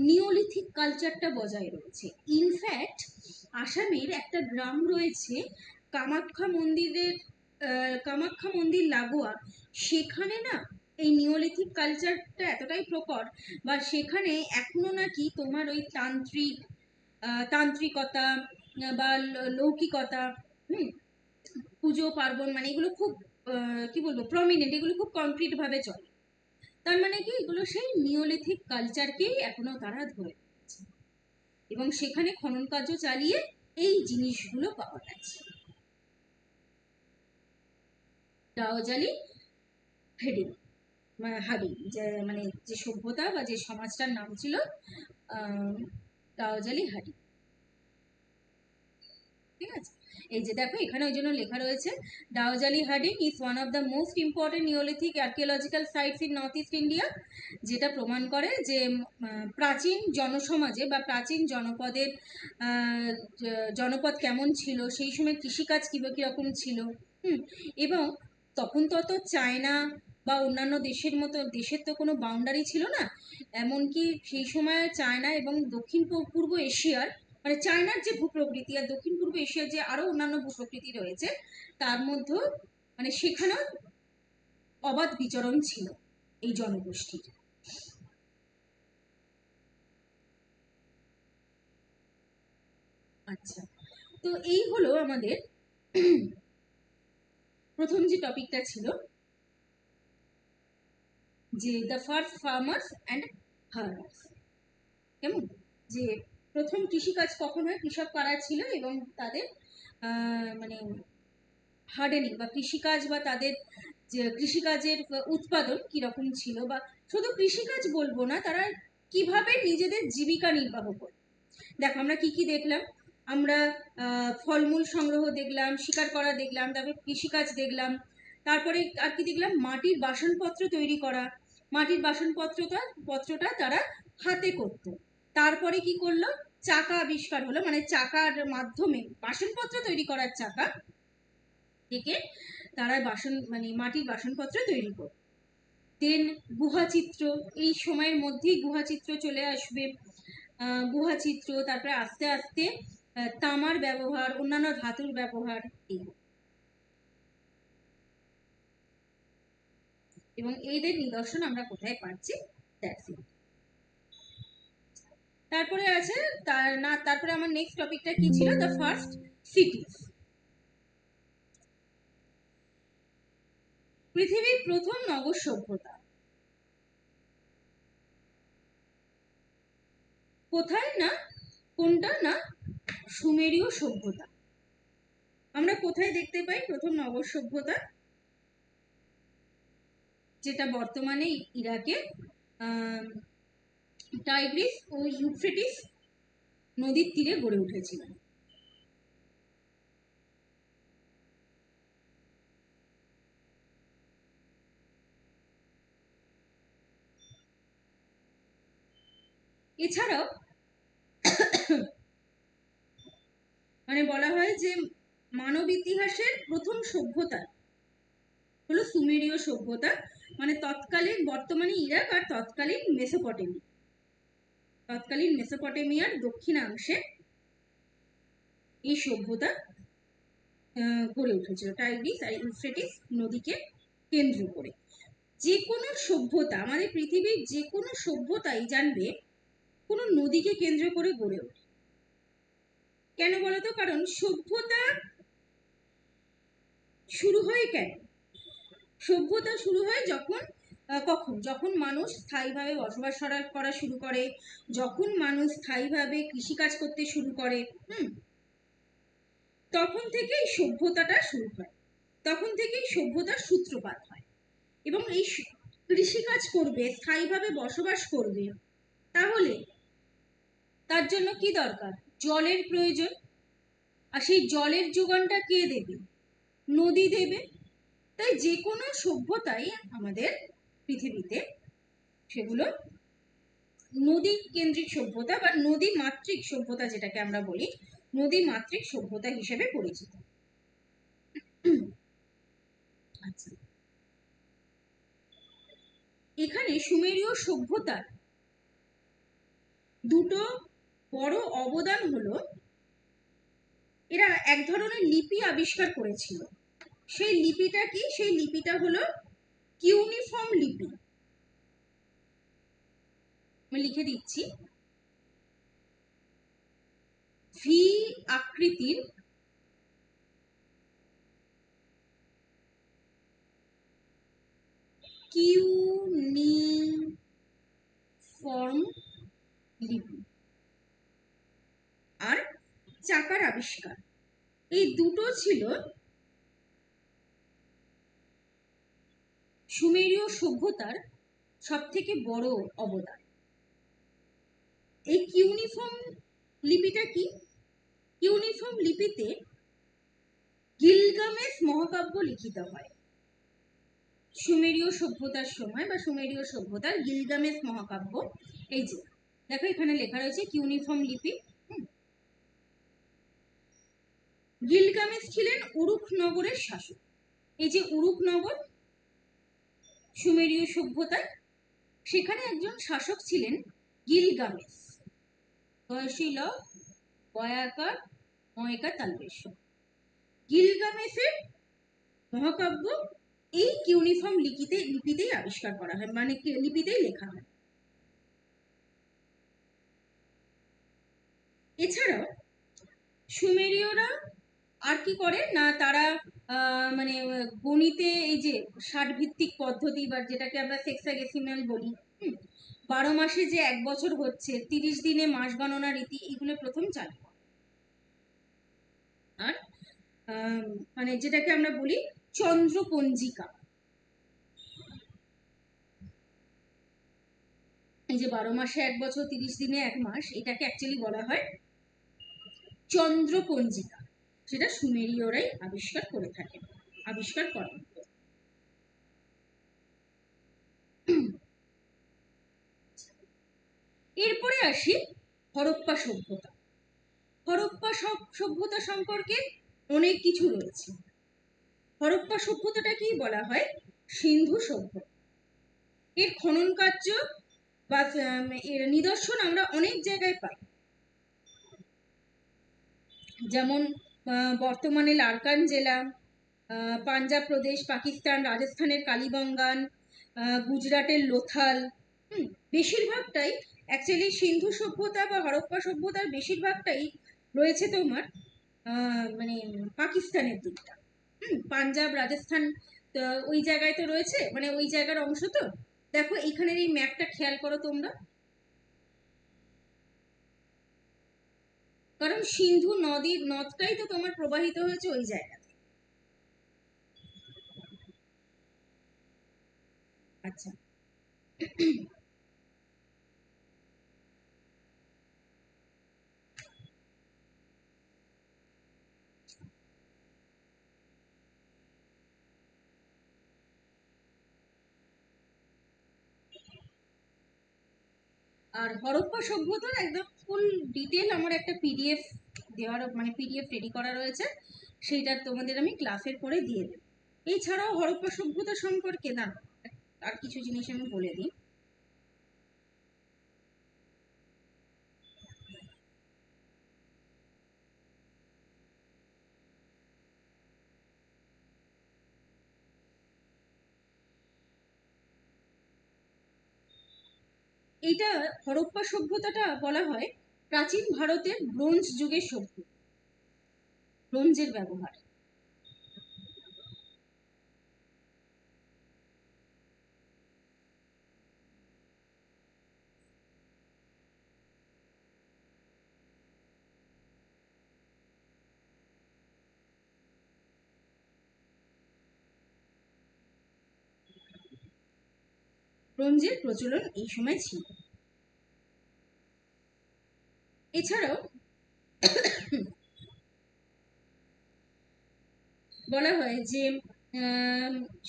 নিওলিথিক কালচারটা বজায় রয়েছে। ইনফ্যাক্ট আসামের একটা গ্রাম রয়েছে কামাখ্যা মন্দির লাগোয়া, সেখানে না এই নিওলিথিক কালচারটা এতটাই প্রকট, বা সেখানে এখনো নাকি তোমার ওই তান্ত্রিকতা বা লৌকিকতা, পুজো পার্বণ, মানে এগুলো খুব কি বলবো প্রমিনেন্ট, এগুলো খুব কনক্রিট ভাবে চলে। তার মানে কি এগুলো সেই নিওলিথিক কালচারকেই এখনো তারা ধরে রেখেছে, এবং সেখানে খনন কার্য চালিয়ে এই জিনিসগুলো পাওয়া গেছে। ডাওজালি হাডি মানে যে সভ্যতা বা যে সমাজটার নাম ছিল ডাওজালি হাডি। ঠিক আছে, এই যে দেখো এখানে ওই জন্য লেখা রয়েছে Daojali Hading is one of the most important Neolithic archaeological sites in North East India, যেটা প্রমাণ করে যে প্রাচীন জনসমাজে বা প্রাচীন জনপদ কেমন ছিল, সেই সময় কৃষিকাজ কিরকম ছিল। এবং তখন তত চায়না বা অন্যান্য দেশের তো কোনো বাউন্ডারি ছিল না, এমনকি সেই সময় চায়না এবং দক্ষিণ পূর্ব এশিয়ার মানে চায়নার যে ভূপ্রকৃতি আর দক্ষিণ পূর্ব এশিয়ার যে আরো অন্যান্য ভূপ্রকৃতি রয়েছে, তার মধ্যে মানে সেখানেও অবাধ বিচরণ ছিল এই জনগোষ্ঠীর। আচ্ছা, তো এই হলো আমাদের প্রথম যে টপিকটা ছিল, যে দ্য ফার্স্ট ফার্মার্স অ্যান্ড হার্ডার্স। কেমন? যে প্রথম কৃষিকাজ কখন হয়, কৃষক কারা ছিল এবং তাদের মানে হার্ডেনিং বা কৃষিকাজ বা তাদের যে কৃষিকাজের উৎপাদন কিরকম ছিল, বা শুধু কৃষিকাজ বলবো না, তারা কিভাবে নিজেদের জীবিকা নির্বাহ করে। দেখো আমরা কি কি দেখলাম, আমরা ফলমূল সংগ্রহ দেখলাম, শিকার করা দেখলাম, তারপরে কৃষিকাজ দেখলাম, তারপরে আর কি দেখলাম, মাটির বাসনপত্র তৈরি করা, মাটির বাসনপত্রটা তারা হাতে করতো। তারপরে কি করলো, চাকা আবিষ্কার হলো, মানে চাকার মাধ্যমে বাসনপত্র তৈরি করার চাকা থেকে তারা মাটির বাসনপত্র তৈরি করতো। দেন গুহাচিত্র, এই সময়ের মধ্যেই গুহাচিত্র চলে আসবে। গুহাচিত্র, তারপরে আস্তে আস্তে তামার ব্যবহার, অন্যান্য ধাতুর ব্যবহার, এবং এদের নিদর্শন আমরা কোথায় পাচ্ছি? তারপরে আছে তারপরে আমার নেক্সট টপিকটা কি ছিল? The first সিটিজ। পৃথিবীর প্রথম নগর সভ্যতা কোথায়? না কোনটা? না সুমেরীয় সভ্যতা। আমরা কোথায় দেখতে পাই প্রথম নগর সভ্যতা? যেটা বর্তমানে ইরাকে টাইগ্রিস ও ইউফ্রেটিস নদীর তীরে গড়ে উঠেছিল। এছাড়াও মানে বলা হয় যে মানব ইতিহাসের প্রথম সভ্যতা হলো সুমেরীয় সভ্যতা, মানে বর্তমানে ইরাক আর তৎকালীন মেসোপটেমিয়ার দক্ষিণাংশে এই সভ্যতা গড়ে উঠেছিল, টাইগ্রিস আর ইউফ্রেটিস নদীকে কেন্দ্র করে। যে কোনো সভ্যতা, আমাদের পৃথিবীর যে কোনো সভ্যতাই জানবে কোনো নদীকে কেন্দ্র করে গড়ে ওঠে। কেন বলতো? কারণ সভ্যতা শুরু হয় কেন? সভ্যতা শুরু হয় যখন মানুষ স্থায়ীভাবে বসবাস করা শুরু করে, যখন মানুষ স্থায়ীভাবে কৃষিকাজ করতে শুরু করে, তখন থেকেই সভ্যতাটা শুরু হয়, তখন থেকেই সভ্যতার সূত্রপাত হয়। এবং এই কৃষিকাজ করবে, স্থায়ীভাবে বসবাস করবে, তাহলে তার জন্য কি দরকার? জলের প্রয়োজন। আর সেই জলের যোগানটা কে দেবে? নদী দেবে। তাই যে কোনো সভ্যতাই আমাদের পৃথিবীতে, সেগুলো নদী কেন্দ্রিক সভ্যতা বা নদী মাতৃক সভ্যতা, যেটাকে আমরা বলি নদী মাতৃক সভ্যতা হিসেবে পরিচিত। আচ্ছা, এখানে সুমেরীয় সভ্যতার দুটো বড় অবদান হলো, এরা এক ধরনের লিপি আবিষ্কার করেছিল। সেই লিপিটা কি? সেই লিপিটা হলো কিউনিফর্ম লিপি। আমি লিখে দিচ্ছি, ভি আকৃতির কিউনিফর্ম লিপি আর চাকার আবিষ্কার, এই দুটো ছিল সুমেরীয় সভ্যতার সব থেকে বড় অবদান। এই কিউনিফর্ম লিপিটা কি? কিউনিফর্ম লিপিতে গিলগামেশ মহাকাব্য লিখিত হয় সুমেরীয় সভ্যতার সময়, বা সুমেরীয় সভ্যতার গিলগামেশ মহাকাব্য। এই যে দেখো এখানে লেখা রয়েছে কিউনিফর্ম লিপি। গিলগামেশ ছিলেন উরুক নগরের শাসক। এই যে উরুক নগর সুমেরীয় সভ্যতায়, সেখানে একজন শাসক ছিলেন গিলগামেশ। তহসিল বয়াকার ময়কা তালবেশ। গিলগামেশের মহাকাব্য এই কিউনিফর্ম লিপিতেই আবিষ্কার করা হয়, মানে লিপিতেই লেখা হয়। এছাড়াও সুমেরীয়রা আর কি করে না, তারা মানে গণিতে এই যে ষাট ভিত্তিক পদ্ধতি, বা যেটাকে আমরা সেক্সাডেসিমাল বলি, 12 মাসে যে এক বছর হচ্ছে, 30 দিনে মাস গণনা রীতি, এগুলো প্রথম চালু। আর মানে যেটাকে আমরা বলি চন্দ্রপঞ্জিকা, এই যে 12 মাসে এক বছর 30 দিনে এক মাস, এটাকে অ্যাকচুয়ালি বলা হয় চন্দ্রপঞ্জিকা। সেটা সুমেরীয়রাই আবিষ্কার করেন। এরপরে আসি হরপ্পা সভ্যতা। হরপ্পা সভ্যতা সম্পর্কে অনেক কিছু রয়েছে। হরপ্পা সভ্যতাটা কি বলা হয়? সিন্ধু সভ্যতা। এর খনন কার্য বা এর নিদর্শন আমরা অনেক জায়গায় পাই, যেমন বর্তমানে লারকান জেলা, পাঞ্জাব প্রদেশ, পাকিস্তান, রাজস্থানের কালীবঙ্গান, গুজরাটের লোথাল। বেশিরভাগটাই অ্যাকচুয়ালি সিন্ধু সভ্যতা বা হরপ্পা সভ্যতার বেশিরভাগটাই রয়েছে তোমার মানে পাকিস্তানের দিকটা। পাঞ্জাব, রাজস্থান ওই জায়গায় তো রয়েছে, মানে ওই জায়গার অংশ তো। দেখো এইখানের এই ম্যাপটা খেয়াল করো তোমরা, কারণ সিন্ধু নদটাই তো তোমার প্রবাহিত হয়েছে ওই জায়গাতে। আচ্ছা, আর হরপ্পা সভ্যতার একদম ফুল ডিটেল আমার একটা পিডিএফ দেওয়ার, মানে পিডিএফ রেডি করা রয়েছে, সেইটা তোমাদের আমি ক্লাসের পরে দিয়ে দেব। এছাড়াও হরপ্পা সভ্যতা সম্পর্কে না আর কিছু জিনিস আমি বলে দিই। এইটা হরপ্পা সভ্যতাটা বলা হয় প্রাচীন ভারতের ব্রোঞ্জ যুগের সভ্যতা, ব্রোঞ্জের ব্যবহার। ব্রোঞ্জের প্রচলন এই সময় ছিল। এছাড়াও বলা হয় যে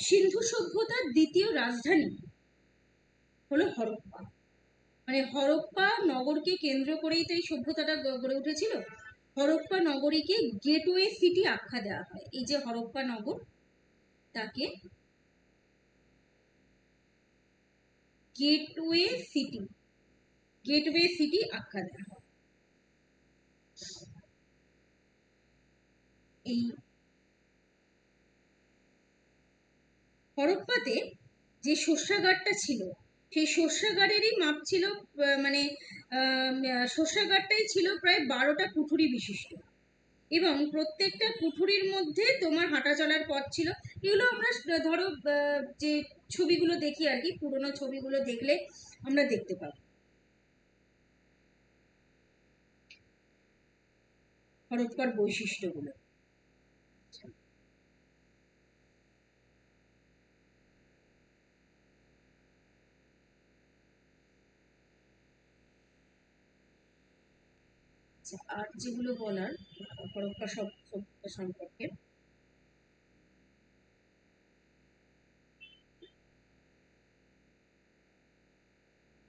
সিন্ধু সভ্যতার দ্বিতীয় রাজধানী হলো হরপ্পা। মানে হরপ্পা নগরকে কেন্দ্র করেই তো এই সভ্যতাটা গড়ে উঠেছিল। হরপ্পা নগরীকে গেটওয়ে সিটি আখ্যা দেওয়া হয়। এই যে হরপ্পা নগর, তাকে গেটওয়ে সিটি, গেটওয়ে সিটি আখ্যা দেওয়া হয়। এই হরপ্পাতে যে শস্যাগারটা ছিল, সেই শস্যাগারেরই মাপ ছিল মানে শস্যাগারটাই ছিল প্রায় 12টা কুঠুরি বিশিষ্ট, এবং প্রত্যেকটা কুঠুরির মধ্যে তোমার হাঁটা চলার পথ ছিল। এগুলো আমরা ধরো যে ছবিগুলো দেখি আর কি, পুরোনো ছবিগুলো দেখলে আমরা দেখতে পাবো হরপ্পার বৈশিষ্ট্যগুলো। আচ্ছা, আর যেগুলো বলার হরপ্পা সভ্যতা সম্পর্কে,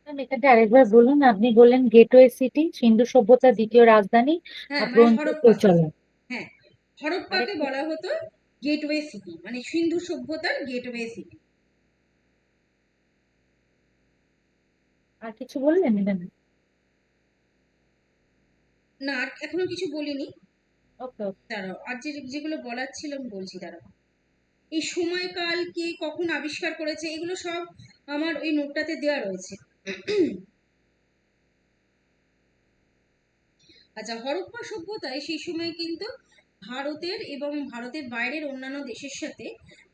ম্যাম, এখানটা আরেকবার বলুন। আপনি বললেন গেটওয়ে সিটি, সিন্ধু সভ্যতার দ্বিতীয় রাজধানী, হ্যাঁ আর মানে ব্রোঞ্জের হরপ্পাকে, প্রচলন। হ্যাঁ হরপ্পাকে আরেকটু বলা হতো গেটওয়ে সিটি, মানে সিন্ধু সভ্যতার গেটওয়ে সিটি। আর কিছু বললেন ম্যাম? না আর এখনো কিছু বলিনি, ওকে, ওকে। দাঁড়াও আর যেগুলো বলার ছিল আমি বলছি, দাঁড়াও। এই সময়কাল কে কখন আবিষ্কার করেছে এগুলো সব আমার ওই নোটটাতে দেওয়া রয়েছে। আচ্ছা, হরপ্পা সভ্যতায় সেই সময় কিন্তু ভারতের এবং ভারতের বাইরের অন্যান্য দেশের সাথে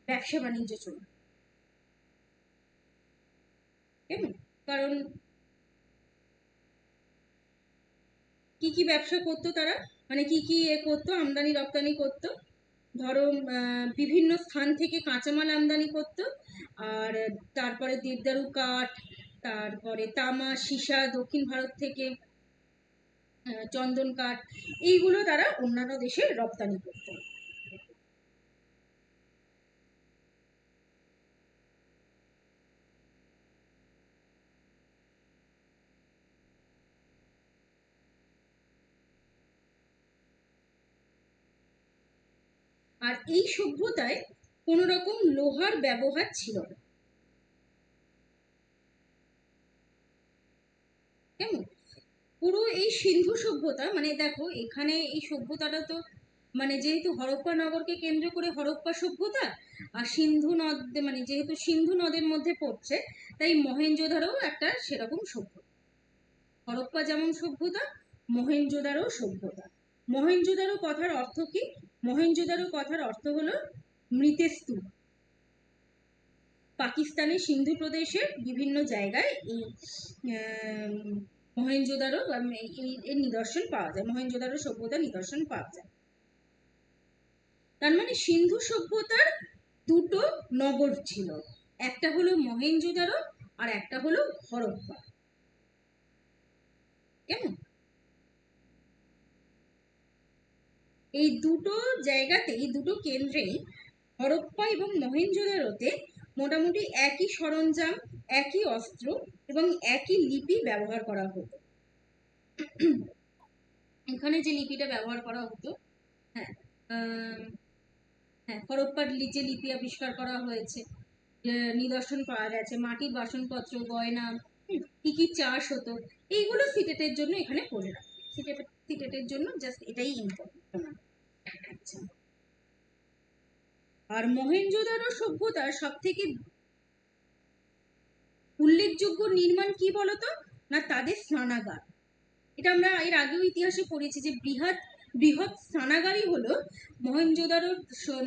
ব্যবসা বাণিজ্য চলত, কেমন? কারণ কি কি ব্যবসা করতো তারা, মানে কি কি করতো, আমদানি রপ্তানি করতো। ধরো বিভিন্ন স্থান থেকে কাঁচামাল আমদানি করতো, আর তারপরে দেবদারু কাঠ, তারপরে তামা, সীসা, দক্ষিণ ভারত থেকে চন্দন কাঠ, এইগুলো তারা অন্যান্য দেশে রপ্তানি করতো। আর এই সভ্যতায় কোন রকম লোহার ব্যবহার ছিল না। কেমন? পুরো এই সিন্ধু সভ্যতা, মানে দেখো এখানে এই সভ্যতাটা তো মানে যেহেতু হরপ্পা নগরকে কেন্দ্র করে হরপ্পা সভ্যতা, আর সিন্ধু নদ মানে যেহেতু সিন্ধু নদের মধ্যে পড়ছে, তাই মহেঞ্জোদারোও একটা সেরকম সভ্যতা। হরপ্পা যেমন সভ্যতা, মহেঞ্জোদারো সভ্যতা। মহেঞ্জোদারো কথার অর্থ কি? মহেঞ্জোদারো কথার অর্থ হলো মৃতের স্তূপ। পাকিস্তানের সিন্ধু প্রদেশের বিভিন্ন জায়গায় এই মহেঞ্জোদারো এর নিদর্শন পাওয়া যায়, মহেঞ্জোদারো সভ্যতার নিদর্শন পাওয়া যায়। তার মানে সিন্ধু সভ্যতার দুটো নগর ছিল, একটা হলো মহেঞ্জোদারো আর একটা হলো হরপ্পা। কেমন? এই দুটো জায়গাতেই, দুটো কেন্দ্রেই, হরপ্পা এবং মহেঞ্জোদারোতে মোটামুটি একই সরঞ্জাম, একই অস্ত্র এবং একই লিপি ব্যবহার করা হতো। এখানে যে লিপিটা ব্যবহার করা হতো, হ্যাঁ, হ্যাঁ, হরপ্পার যে লিপি আবিষ্কার করা হয়েছে, নিদর্শন পাওয়া গেছে, মাটির বাসনপত্র, গয়না, কি কি চাষ হতো, এইগুলো সিটেটের জন্য এখানে পড়ে রাখে। সিটেটের জন্য জাস্ট এটাই ইম্পর্টেন্ট। আচ্ছা, আর মহেঞ্জোদারো সভ্যতার সব থেকে উল্লেখযোগ্য নির্মাণ কি বলতো? না তাদের স্নানাগার। এটা আমরা এর আগেও ইতিহাসে পড়েছি যে বৃহৎ বৃহৎ স্নানাগারই হলো মহেঞ্জোদারোর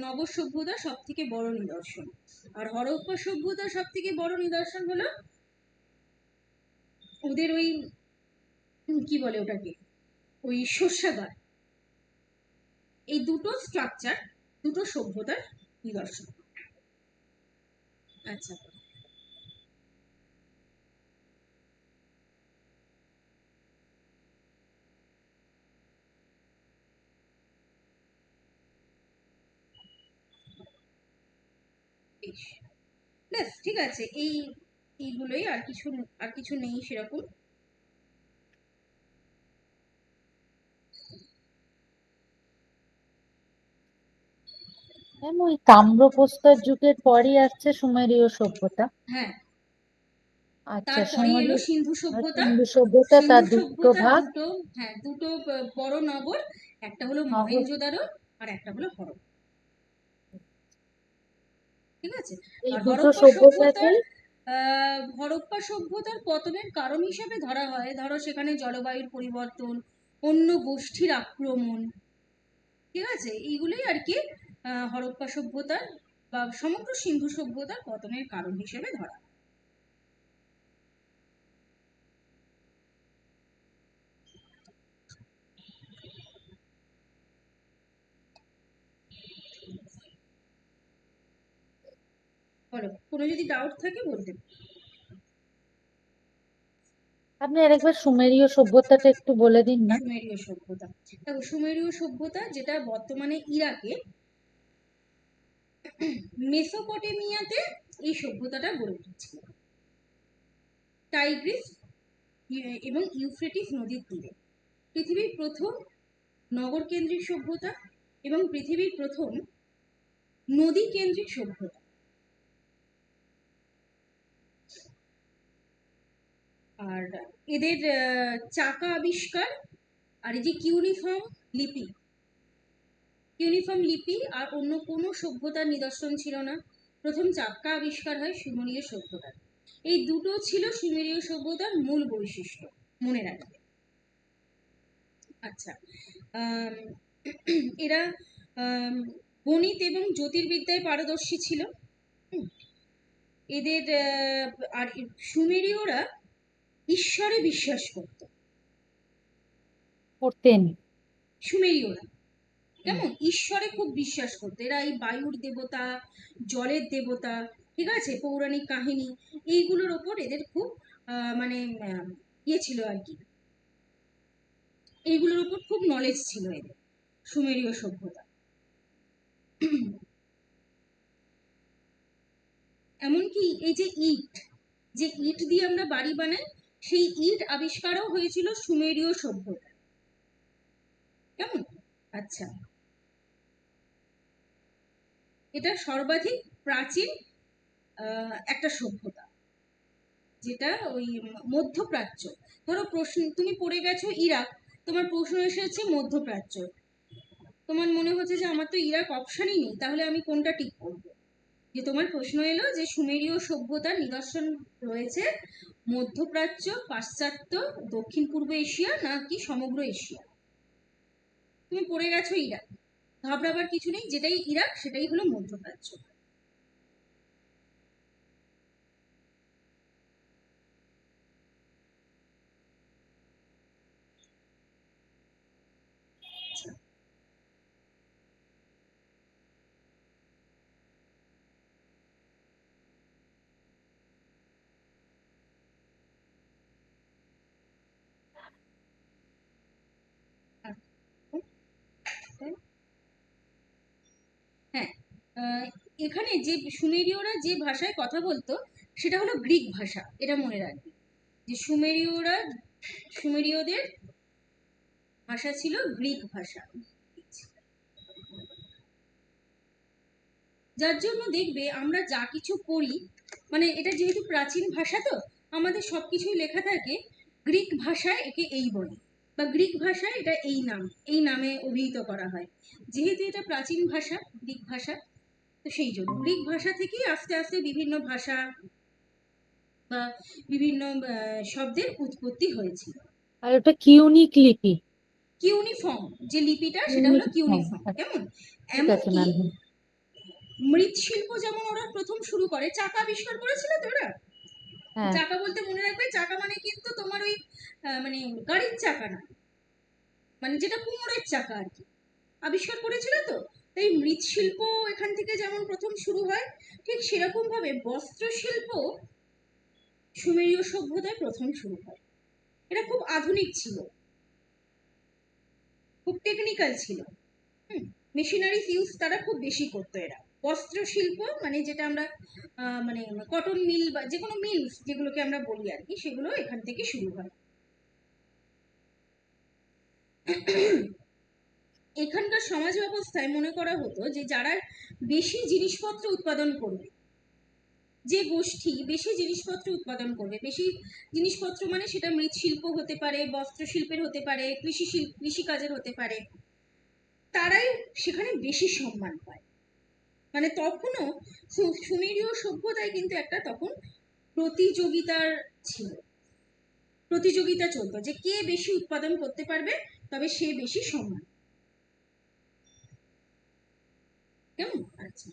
নগর সভ্যতার সব থেকে বড় নিদর্শন। আর হরপ্পা সভ্যতার সব থেকে বড় নিদর্শন হলো ওদের ওই কি বলে ওটাকে, ওই শস্যাগার। এই দুটো স্ট্রাকচার, দুটো সভ্যতার নিদর্শন। আচ্ছা, বেশ, ব্যাস ঠিক আছে। এইগুলোই, আর কিছু নেই সেরকম। ম্যাম ওই তাম্রপ্রস্তর যুগের পরই আসছে সুমেরীয় সভ্যতা। হ্যাঁ, আচ্ছা, তারপরেই এলো সুমেরীয় সিন্ধু সভ্যতা। সিন্ধু সভ্যতা, সিন্ধু তার দুটো সভ্যতার ভাগ। দুটো, হ্যাঁ, দুটো বড় নগর, একটা হলো নগর। মহেঞ্জোদারো আর একটা হলো হরপ্পা। ঠিক আছে? এই আর দুটো সভ্যতাকে হরপ্পা সভ্যতার পতনের কারণ হিসেবে ধরা হয়, ধরো সেখানে জলবায়ুর পরিবর্তন, অন্য গোষ্ঠীর আক্রমণ, ঠিক আছে, এইগুলোই আর কি হরপ্পা সভ্যতার বা সমগ্র সিন্ধু সভ্যতার পতনের কারণ হিসেবে ধরা হয়। বলো, কোনো যদি ডাউট থাকে বলতে পারো। আপনি আরেকবার সুমেরীয় সভ্যতাটা একটু বলে দিন না। সুমেরীয় সভ্যতা, দেখো সুমেরীয় সভ্যতা যেটা বর্তমানে ইরাকে, মেসোপটেমিয়াতে এই সভ্যতাটা গড়ে উঠেছিল, টাইগ্রিস এবং ইউফ্রেটিস নদীর তীরে। পৃথিবীর প্রথম নগর কেন্দ্রিক সভ্যতা এবং পৃথিবীর প্রথম নদী কেন্দ্রিক সভ্যতা। আর এদের চাকা আবিষ্কার, আর এই যে ইউনিফর্ম লিপি আর অন্য কোনো সভ্যতার নিদর্শন ছিল না। প্রথম চাকা আবিষ্কার হয় সুমেরীয় সভ্যতার। এই দুটো ছিল সুমেরীয় সভ্যতার মূল বৈশিষ্ট্য, মনে রাখবে। আচ্ছা, এরা গণিত এবং জ্যোতির্বিদ্যায় পারদর্শী ছিল। এদের আর সুমেরীয়রা ঈশ্বরে বিশ্বাস করত। করতেন। সুমেরীয়রা কেমন ঈশ্বরে খুব বিশ্বাস করতো। এরা এই বায়ুর দেবতা, জলের দেবতা, ঠিক আছে, পৌরাণিক কাহিনী, এইগুলোর ওপর এদের খুব মানে ইয়ে ছিল আর কি, এইগুলোর উপর খুব নলেজ ছিল এদের, সুমেরীয় সভ্যতা। এমনকি এই যে ইট দিয়ে আমরা বাড়ি বানাই, সেই ইট আবিষ্কারও হয়েছিল সুমেরীয় সভ্যতা। কেমন? আচ্ছা, এটা সর্বাধিক প্রাচীন একটা সভ্যতা, যেটা ওই মধ্যপ্রাচ্য। ধরো প্রশ্ন তুমি পড়ে গেছো ইরাক, তোমার প্রশ্ন এসেছে মধ্যপ্রাচ্য, তোমার মনে হচ্ছে যে আমার তো ইরাক অপশনই নেই, তাহলে আমি কোনটা টিক করবো? যে তোমার প্রশ্ন এলো যে সুমেরীয় সভ্যতার নিদর্শন রয়েছে মধ্যপ্রাচ্য, পাশ্চাত্য, দক্ষিণ পূর্ব এশিয়া নাকি সমগ্র এশিয়া। তুমি পড়ে গেছো ইরাক, ঘাবড়াবার কিছু নেই, যেটাই ইরাক সেটাই হলো মধ্যপ্রাচ্য। হ্যাঁ, এখানে যে সুমেরীয়রা যে ভাষায় কথা বলতো সেটা হলো গ্রিক ভাষা, এটা মনে রাখবে যে সুমেরীয়দের ভাষা ছিল গ্রিক ভাষা। যার জন্য দেখবে আমরা যা কিছু পড়ি, মানে এটা যেহেতু প্রাচীন ভাষা, তো আমাদের সবকিছুই লেখা থাকে গ্রিক ভাষায়, একে এই বলে, বা গ্রিক ভাষায় এটা এই নামে অভিহিত করা হয়। যেহেতু এটা প্রাচীন ভাষা, গ্রিক ভাষা, তো সেই জন্য গ্রিক ভাষা থেকেই আস্তে আস্তে বিভিন্ন ভাষা বা বিভিন্ন শব্দের উৎপত্তি হয়েছিল। আর ওটা কিউনিক লিপি। কিউনিফর্ম যে লিপিটা সেটা হলো কিউনিফর্ম, কিউনিফর্ম, আচ্ছা, কেমন? ঠিক আছে এমনকি ম্যাম। মৃৎশিল্প যেমন ওরা প্রথম শুরু করে, চাকা আবিষ্কার করেছিল তো ওরা। হ্যাঁ। চাকা বলতে মনে রাখবে, চাকা মানে কিন্তু তোমার ওই মানে গাড়ির চাকা না, মানে যেটা কুমোরের চাকা আর কি, আবিষ্কার করেছিল তো। তাই মৃৎশিল্প এখান থেকে যেমন প্রথম শুরু হয়, ঠিক সেরকম ভাবে বস্ত্রশিল্প সুমেরীয় সভ্যতায় প্রথম শুরু হয়। এটা খুব আধুনিক ছিল, খুব টেকনিক্যাল ছিল। মেশিনারিজ ইউজ তারা খুব বেশি করতো। এরা বস্ত্রশিল্প মানে যেটা আমরা মানে কটন মিল বা যে কোনো মিলস যেগুলোকে আমরা বলি আর কি, সেগুলো এখান থেকে শুরু হয়। এখানকার সমাজ ব্যবস্থায় মনে করা হতো যে যারা বেশি জিনিসপত্র উৎপাদন করবে, যে গোষ্ঠী বেশি জিনিসপত্র উৎপাদন করবে, বেশি জিনিসপত্র মানে সেটা মৃৎশিল্প হতে পারে, বস্ত্রশিল্পের হতে পারে, কৃষিকাজের হতে পারে, তারাই সেখানে বেশি সম্মান পায়। মানে তখনও সুমেরীয় সভ্যতায় কিন্তু একটা তখন প্রতিযোগিতার ছিল, প্রতিযোগিতা চলতো যে কে বেশি উৎপাদন করতে পারবে, তবে সে বেশি সম্মান। কেমন? আচ্ছা,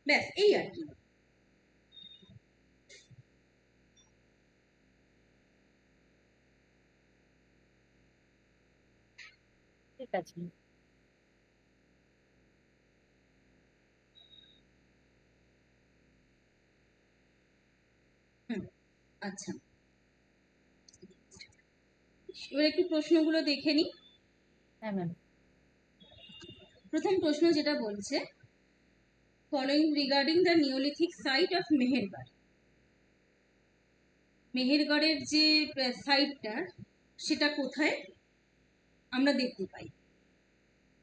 ব্যাস এই আর কি। ঠিক আছে। হুম, আচ্ছা, এবার একটু প্রশ্নগুলো দেখে নিই। হ্যাঁ ম্যাম। প্রথম প্রশ্ন যেটা বলছে, following regarding the Neolithic site of Mehrgarh. মেহেরগড়ের যে সাইটটা সেটা কোথায় আমরা দেখতে পাই?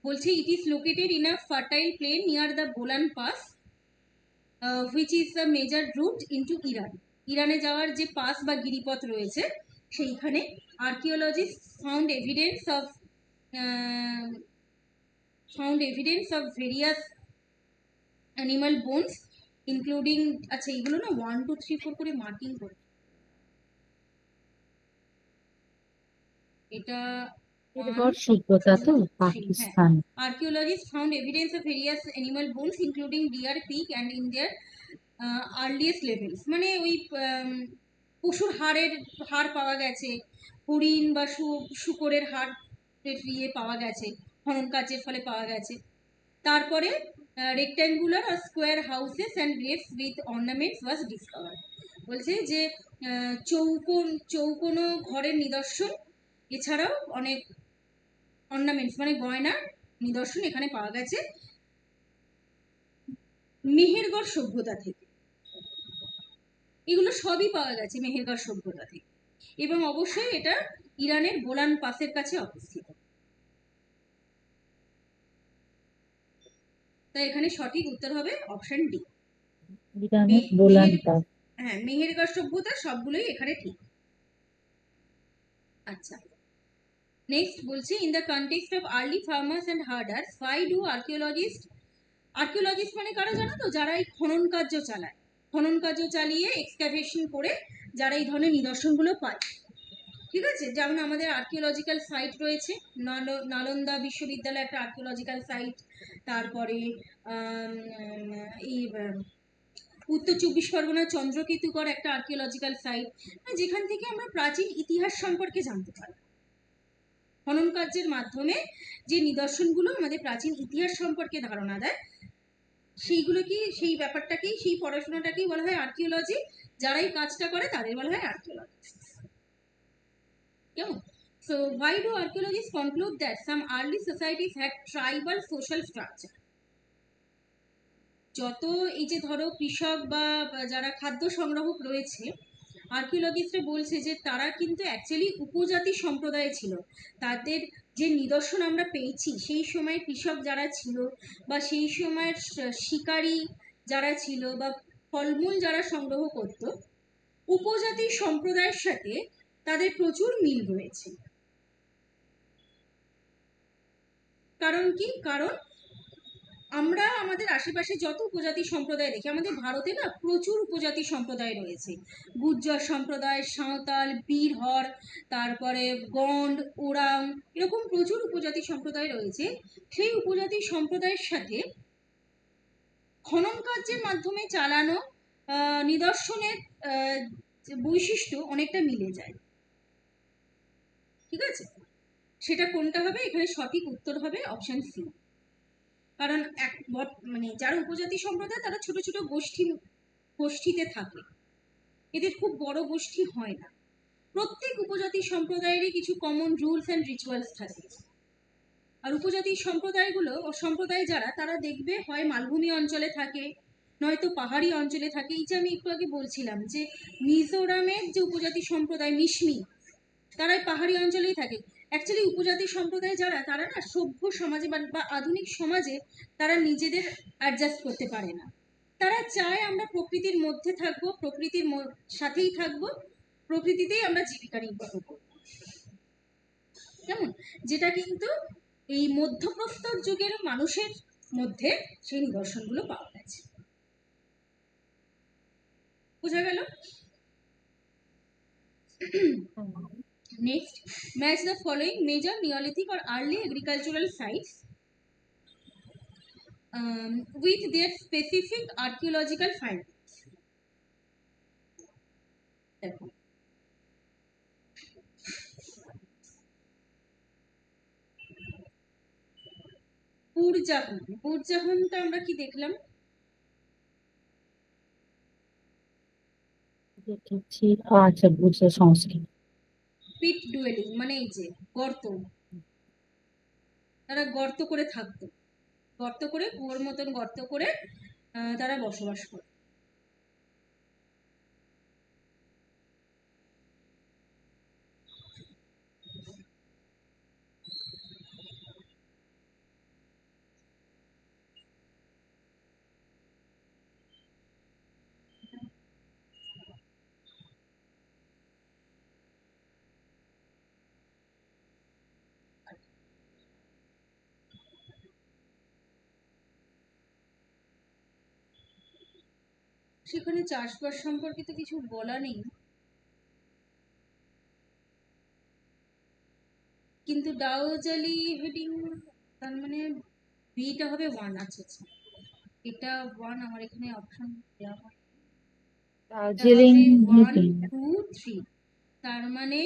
বলছে it is located in a fertile plain near the Bolan pass, which is the major route into Iran. ইরানে যাওয়ার যে পাস বা গিরিপথ রয়েছে সেইখানে archaeologist found evidence of various animal bones including, আচ্ছা এগুলো না 1 2 3 4 করে মার্কিং করে, এটা 1 এরপর সভ্যতা 2 তো 3, হ্যাঁ। Pakistan. Archaeologists found evidence of various animal bones including deer, pig and in their earliest levels, মানে ওই পশুর হাড় পাওয়া গেছে, হরিণ বা শুকরের হাড় ইয়ে পাওয়া গেছে, খনন কাজের ফলে পাওয়া গেছে। তারপরে রেক্ট্যাঙ্গুলার আর square houses and graves with ornaments was discovered. বলছে যে চৌকোনো ঘরের নিদর্শন এছাড়াও অনেক অর্নামেন্টস মানে গয়নার নিদর্শন এখানে পাওয়া গেছে মেহেরগড় সভ্যতা থেকে। এগুলো সবই পাওয়া গেছে মেহেরগড় সভ্যতা থেকে, এবং অবশ্যই এটা ইরানের গোলান পাসের কাছে অবস্থিত। তাই এখানে সঠিক উত্তর হবে অপশন ডি। যেটা আমি বললাম তা। হ্যাঁ, মেহেরগড় সভ্যতা সবগুলোই এখানে ঠিক। আচ্ছা, নেক্সট বলছি, in the context of early farmers and herders why do archaeologist মানে কারা জানো তো? যারা এই খনন কার্য চালায়, খনন কার্য চালিয়ে এক্সকাভেশন করে যারা এই ধরনের নিদর্শনগুলো পায়, ঠিক আছে? যেমন আমাদের আর্কিওলজিক্যাল সাইট রয়েছে, নালন্দা বিশ্ববিদ্যালয় একটা আর্কিওলজিক্যাল সাইট, তারপরে এই উত্তর চব্বিশ পরগনার চন্দ্রকেতুগড় একটা আর্কিওলজিক্যাল সাইট, যেখান থেকে আমরা প্রাচীন ইতিহাস সম্পর্কে জানতে পারি। খনন কার্যের মাধ্যমে যে নিদর্শনগুলো আমাদের প্রাচীন ইতিহাস সম্পর্কে ধারণা দেয়, সেই ব্যাপারটাকেই, সেই পড়াশোনাটাকেই বলা হয় আর্কিওলজি। যারা এই কাজটা করে তাদের বলা হয় আর্কিওলজিস্ট। কেমন? So why do archaeologists conclude that some early societies had tribal social structure? যত এই যে ধরো কৃষক বা যারা খাদ্য সংগ্রাহক রয়েছে, আর্কিওলজিস্টরা বলছে যে তারা কিন্তু অ্যাকচুয়ালি উপজাতি সম্প্রদায় ছিল। তাদের যে নিদর্শন আমরা পেয়েছি, সেই সময় কৃষক যারা ছিল বা সেই সময়ের শিকারী যারা ছিল বা ফলমূল যারা সংগ্রহ করত, উপজাতি সম্প্রদায়ের সাথে তাদের প্রচুর মিল রয়েছে। কারণ কি? কারণ আমরা আমাদের আশেপাশে যত উপজাতি সম্প্রদায় দেখি, আমাদের ভারতে না প্রচুর উপজাতি সম্প্রদায় রয়েছে। গুর্জর সম্প্রদায়, সাঁওতাল, বীরহর, তারপরে গন্ড, ওরাং, এরকম প্রচুর উপজাতি সম্প্রদায় রয়েছে। সেই উপজাতি সম্প্রদায়ের সাথে খনন কার্যের মাধ্যমে চালানো নিদর্শনের বৈশিষ্ট্য অনেকটা মিলে যায়। ঠিক আছে? সেটা কোনটা হবে? এখানে সঠিক উত্তর হবে অপশন সি। কারণ মানে যারা উপজাতি সম্প্রদায় তারা ছোট ছোট গোষ্ঠীতে থাকে, এদের খুব বড় গোষ্ঠী হয় না। প্রত্যেক উপজাতি সম্প্রদায়েরই কিছু কমন রুলস অ্যান্ড রিচুয়ালস থাকে। আর উপজাতি সম্প্রদায় যারা, তারা দেখবে হয় মালভূমি অঞ্চলে থাকে, নয়তো পাহাড়ি অঞ্চলে থাকে। এই যে আমি একটু আগে বলছিলাম যে মিজোরামের যে উপজাতি সম্প্রদায় মিশমি, তারা পাহাড়ি অঞ্চলেই থাকে। অ্যাকচুয়ালি উপজাতি সম্প্রদায় যারা, তারা না সভ্য সমাজে বা আধুনিক সমাজে তারা নিজেদের অ্যাডজাস্ট করতে পারে না। তারা চায় আমরা প্রকৃতির মধ্যে থাকবো, প্রকৃতির সাথেই থাকবো, প্রকৃতিতেই আমরা জীবিকা নির্বাহ করবো। কেমন? যেটা কিন্তু এই মধ্যপ্রস্তর যুগের মানুষের মধ্যে সেই নিদর্শনগুলো পাওয়া গেছে। বোঝা গেল? Next, match the following major Neolithic or early agricultural sites with their specific archaeological findings. দেখো, বুরজাহানটা আমরা কি দেখলাম? আচ্ছা, বুঝতে সংস্কৃত। পিট ডুয়েলিং মানে এই যে গর্ত, তারা গর্ত করে থাকতো, গর্ত করে কুয়োর মতন গর্ত করে তারা বসবাস করে। সেখানে চাষবাস সম্পর্কে তো কিছু বলা নেই, কিন্তু ডাউজালি হেডিং, তার মানে বিটা হবে 1। আচ্ছা আচ্ছা, এটা 1 আমার এখানে অপশন দেওয়া হয়। এটা দার্জিলিং হবে 1 হেডিং। 2 3, তার মানে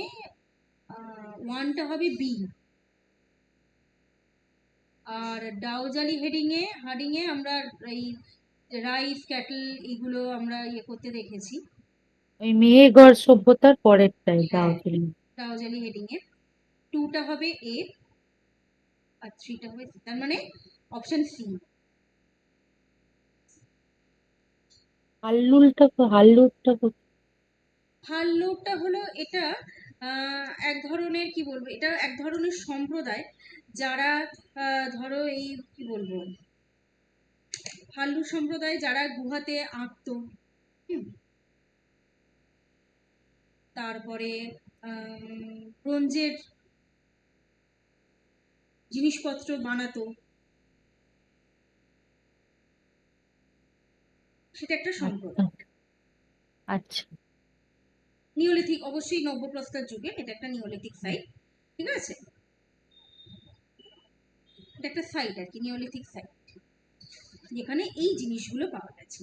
1টা হবে বি। আর ডাউজালি হাডিং এ আমরা এই রাইস, ক্যাটল, এগুলো আমরা ইয়ে করতে দেখেছি। ওই মেহেরগড় সভ্যতার পরেরটাই হ্যাঁ, দার্জিলিং। ডাউজালি হেডিং এ 2টা হবে এ আর 3টা হবে সি, তার মানে অপশন সি। হাল্লুরটা হলো এটা এক ধরনের, কি বলবো, এটা এক ধরনের সম্প্রদায় যারা ধরো এই কি বলবো, ভাল্লুক সম্প্রদায় যারা গুহাতে আঁকতো, তারপরে ব্রোঞ্জের জিনিসপত্র বানাতো, সেটা একটা সম্প্রদায়। আচ্ছা। নিওলিথিক, অবশ্যই নব্যপ্রস্তর যুগে, এটা একটা নিওলিথিক সাইট, ঠিক আছে? এটা একটা সাইট আর কি, নিওলিথিক সাইট, যেখানে এই জিনিসগুলো পাওয়া গেছে।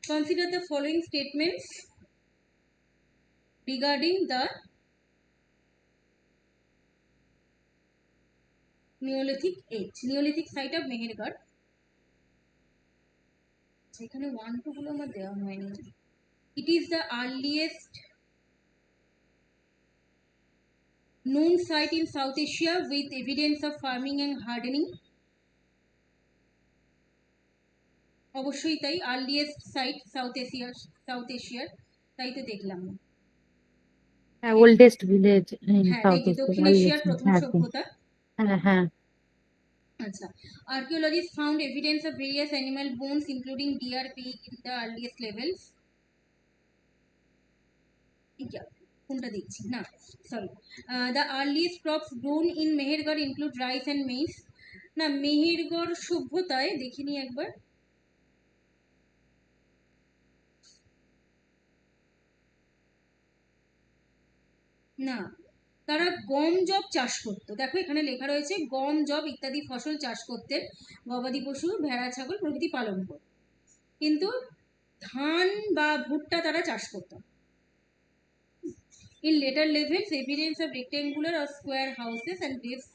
Consider the following statements regarding the Neolithic age, Neolithic site of Mehergarh. এখানে 1-2 গুলো আমার দেওয়া হয়নি। It is the earliest known site in South Asia with evidence of farming and hardening. অবশ্যই তাই, আর্লিয়েস্ট সাইট সাউথ এশিয়ার, তাই তো দেখলাম। হ্যাঁ, ওল্ডেস্ট ভিলেজ ইন হ্যাঁ, সাউথ এই যে এশিয়া, দক্ষিণ এশিয়ার আর্লিয়েস্ট। প্রথম হ্যাঁ সভ্যতা। হ্যাঁ হ্যাঁ। আচ্ছা, archaeologists found evidence of various animal bones including deer, pig in the earliest levels. কোনটা দেখছি না, sorry. The earliest crops grown in Mehergarh include rice and maize. না, মেহেরগড় সভ্যতায় দেখিনি একবার। না, তারা গম জব চাষ করতো। দেখো এখানে লেখা রয়েছে গম জব ইত্যাদি ফসল চাষ করতেন, গবাদি পশু ভেড়া ছাগল প্রভৃতি পালন করত, কিন্তু ধান বা ভুট্টা তারা চাষ করত। In later levels, evidence of rectangular or square houses and roofs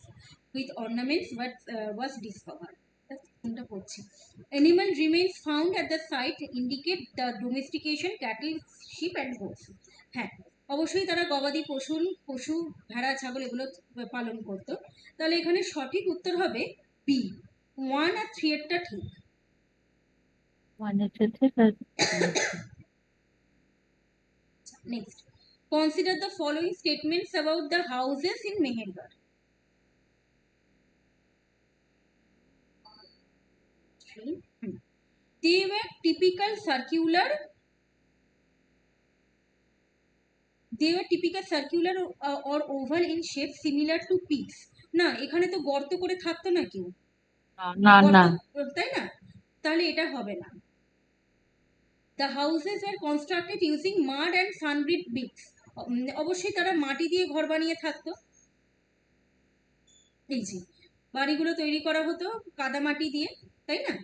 with ornaments was discovered. Animal remains found at the site indicate the domestication cattle, sheep and goats. হ্যাঁ, অবশ্যই তারা গবাদি পশু ভেড়া ছাগল এগুলো পালন করত। তাহলে এখানে সঠিক উত্তর হবে বি, 1 আর 3 এরটা ঠিক। Next, consider the following statements about the houses in Mehergarh. They were typical circular or oval in shape similar to pigs. না, এখানে তো গর্ত করে থাকতো না কেউ, না না। তাই না? তাহলে এটা হবে না। The houses were constructed using mud and sun-dried bricks. অবশ্যই তারা মাটি দিয়ে ঘর বানিয়ে থাকতো। এই যে বাড়িগুলো তৈরি করা হতো কাদা মাটি দিয়ে, তাই না?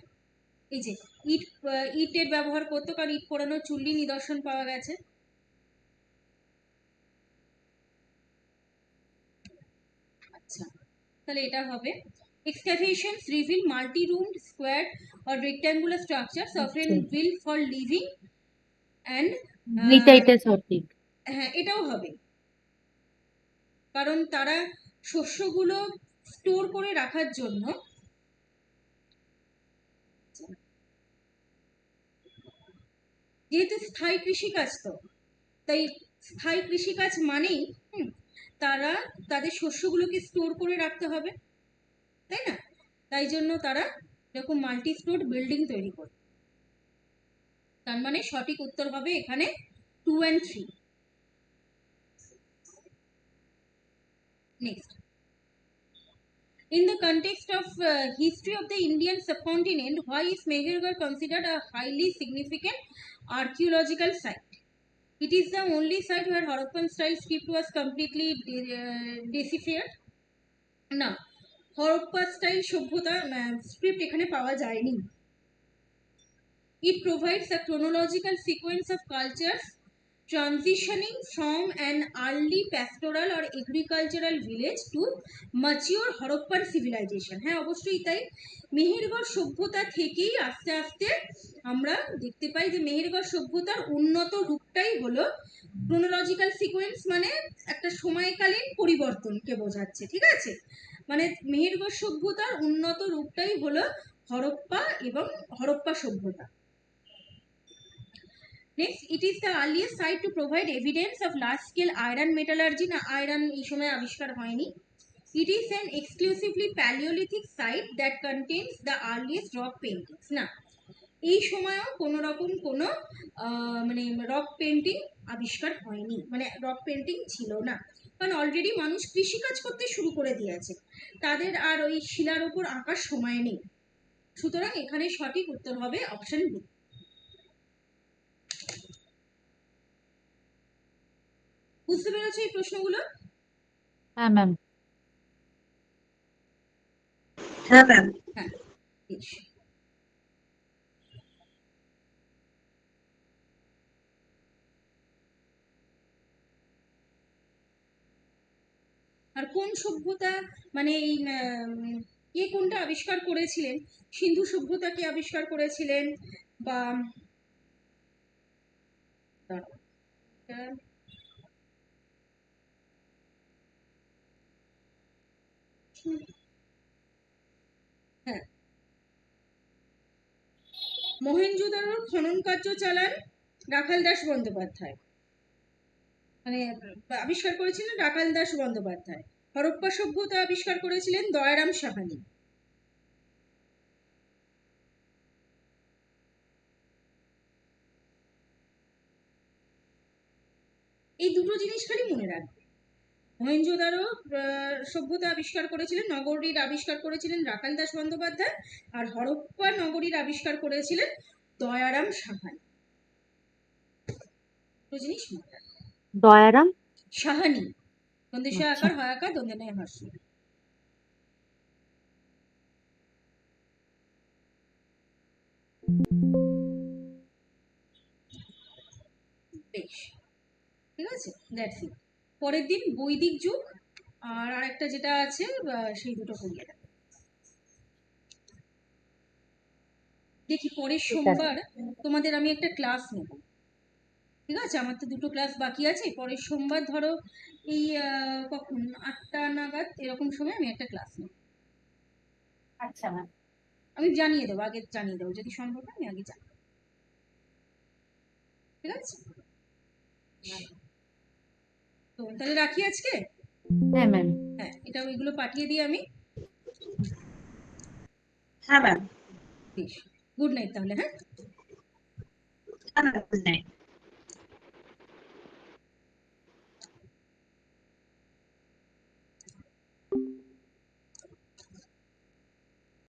এই যে ইটের ব্যবহার করতো, কারণ ইট পোড়ানোর চুল্লি নিদর্শন পাওয়া গেছে। আচ্ছা, তাহলে এটা হবে excavations reveal multi-roomed, square or rectangular structures often built for living and এটা সঠিক। হ্যাঁ, এটাও হবে, কারণ তারা শস্যগুলো স্টোর করে রাখার জন্য, যেহেতু স্থায়ী কৃষিকাজ, তো তাই স্থায়ী কৃষিকাজ মানেই তারা তাদের শস্যগুলোকে স্টোর করে রাখতে হবে, তাই না? তাই জন্য তারা এরকম মাল্টি স্টোর বিল্ডিং তৈরি করে। তার মানে সঠিক উত্তর হবে এখানে 2 and 3। Next, in the context of history of the Indian subcontinent, why is Mehergarh considered a highly significant archaeological site? It is the only site where Harappan style script was completely deciphered. না, Harappa style সভ্যতা script এখানে পাওয়া যায়নি। It provides a chronological sequence of cultures transitioning from an early pastoral or agricultural village to mature Harappan civilization. হ্যাঁ, অবশ্যই তাই। মেহেরগড় সভ্যতা থেকেই আস্তে আস্তে আমরা দেখতে পাই যে মেহেরগড় সভ্যতার উন্নত রূপটাই হলো chronological sequence, মানে একটা সময়কালীন পরিবর্তনকে বোঝাচ্ছে, ঠিক আছে? মানে মেহেরগড় সভ্যতার উন্নত রূপটাই হলো হরপ্পা এবং হরপ্পা সভ্যতা। Next, it is the earliest site to provide evidence of large scale iron metallurgy. না, আয়রন এই সময় আবিষ্কার হয়নি। It is an exclusively palaeolithic site that contains the earliest rock paintings. না, এই সময়ও কোনো রকম কোনো মানে রক পেন্টিং আবিষ্কার হয়নি, মানে রক পেন্টিং ছিল না, কারণ অলরেডি মানুষ কৃষিকাজ করতে শুরু করে দিয়েছে, তাদের আর ওই শিলার উপর আঁকার সময় নেই। সুতরাং এখানে সঠিক উত্তর হবে অপশন বি। বুঝতে পেরেছো এই প্রশ্নগুলো? হ্যাঁ ম্যাম। হ্যাঁ ম্যাম। হ্যাঁ, বেশ। আর কোন সভ্যতা, মানে এই কে কোনটা আবিষ্কার করেছিলেন? সিন্ধু সভ্যতা কে আবিষ্কার করেছিলেন, বা দাঁড়াও, হ্যাঁ, মহেঞ্জোদারোর খনন কার্য চালান রাখাল দাস বন্দ্যোপাধ্যায়, মানে আবিষ্কার করেছিলেন রাখাল দাস বন্দ্যোপাধ্যায়। হরপ্পা সভ্যতা আবিষ্কার করেছিলেন দয়ারাম সাহানি। এই দুটো জিনিস খালি মনে রাখবে। মহেঞ্জোদারো সভ্যতা আবিষ্কার করেছিলেন, নগরীর আবিষ্কার করেছিলেন রাখাল দাস বন্দ্যোপাধ্যায়, আর হরপ্পা নগরীর আবিষ্কার করেছিলেন দয়ারাম সাহানি। দুটো জিনিস মনে রাখবে। দয়ারাম সাহানি, দন্দেশা আচ্ছা। আকার হয় আকার দন্দে নেয় হর্ষ। বেশ, ঠিক আছে, দ্যাটস ইট। পরের দিন বৈদিক যুগ আর আরেকটা যেটা আছে সেই দুটো করিয়ে দেব। দেখি পরের ঠিক আছে। সোমবার তোমাদের আমি একটা ক্লাস নেব, ঠিক আছে? আমার তো দুটো ক্লাস বাকি আছে, পরের সোমবার ধরো এই কখন 8টা নাগাদ এরকম সময় আমি একটা ক্লাস নেব। আচ্ছা ম্যাম। আমি জানিয়ে দেবো, আগে জানিয়ে দেবো, যদি সম্ভব হয় আমি আগে জানিয়ে দেবো, ঠিক আছে? তো তাহলে রাখি আজকে। হ্যাঁ ম্যাম। হ্যাঁ, এটা ওইগুলো পাঠিয়ে দিই আমি। হ্যাঁ ম্যাম। বেশ, গুড নাইট তাহলে। হ্যাঁ। হ্যাঁ ম্যাম, গুড নাইট।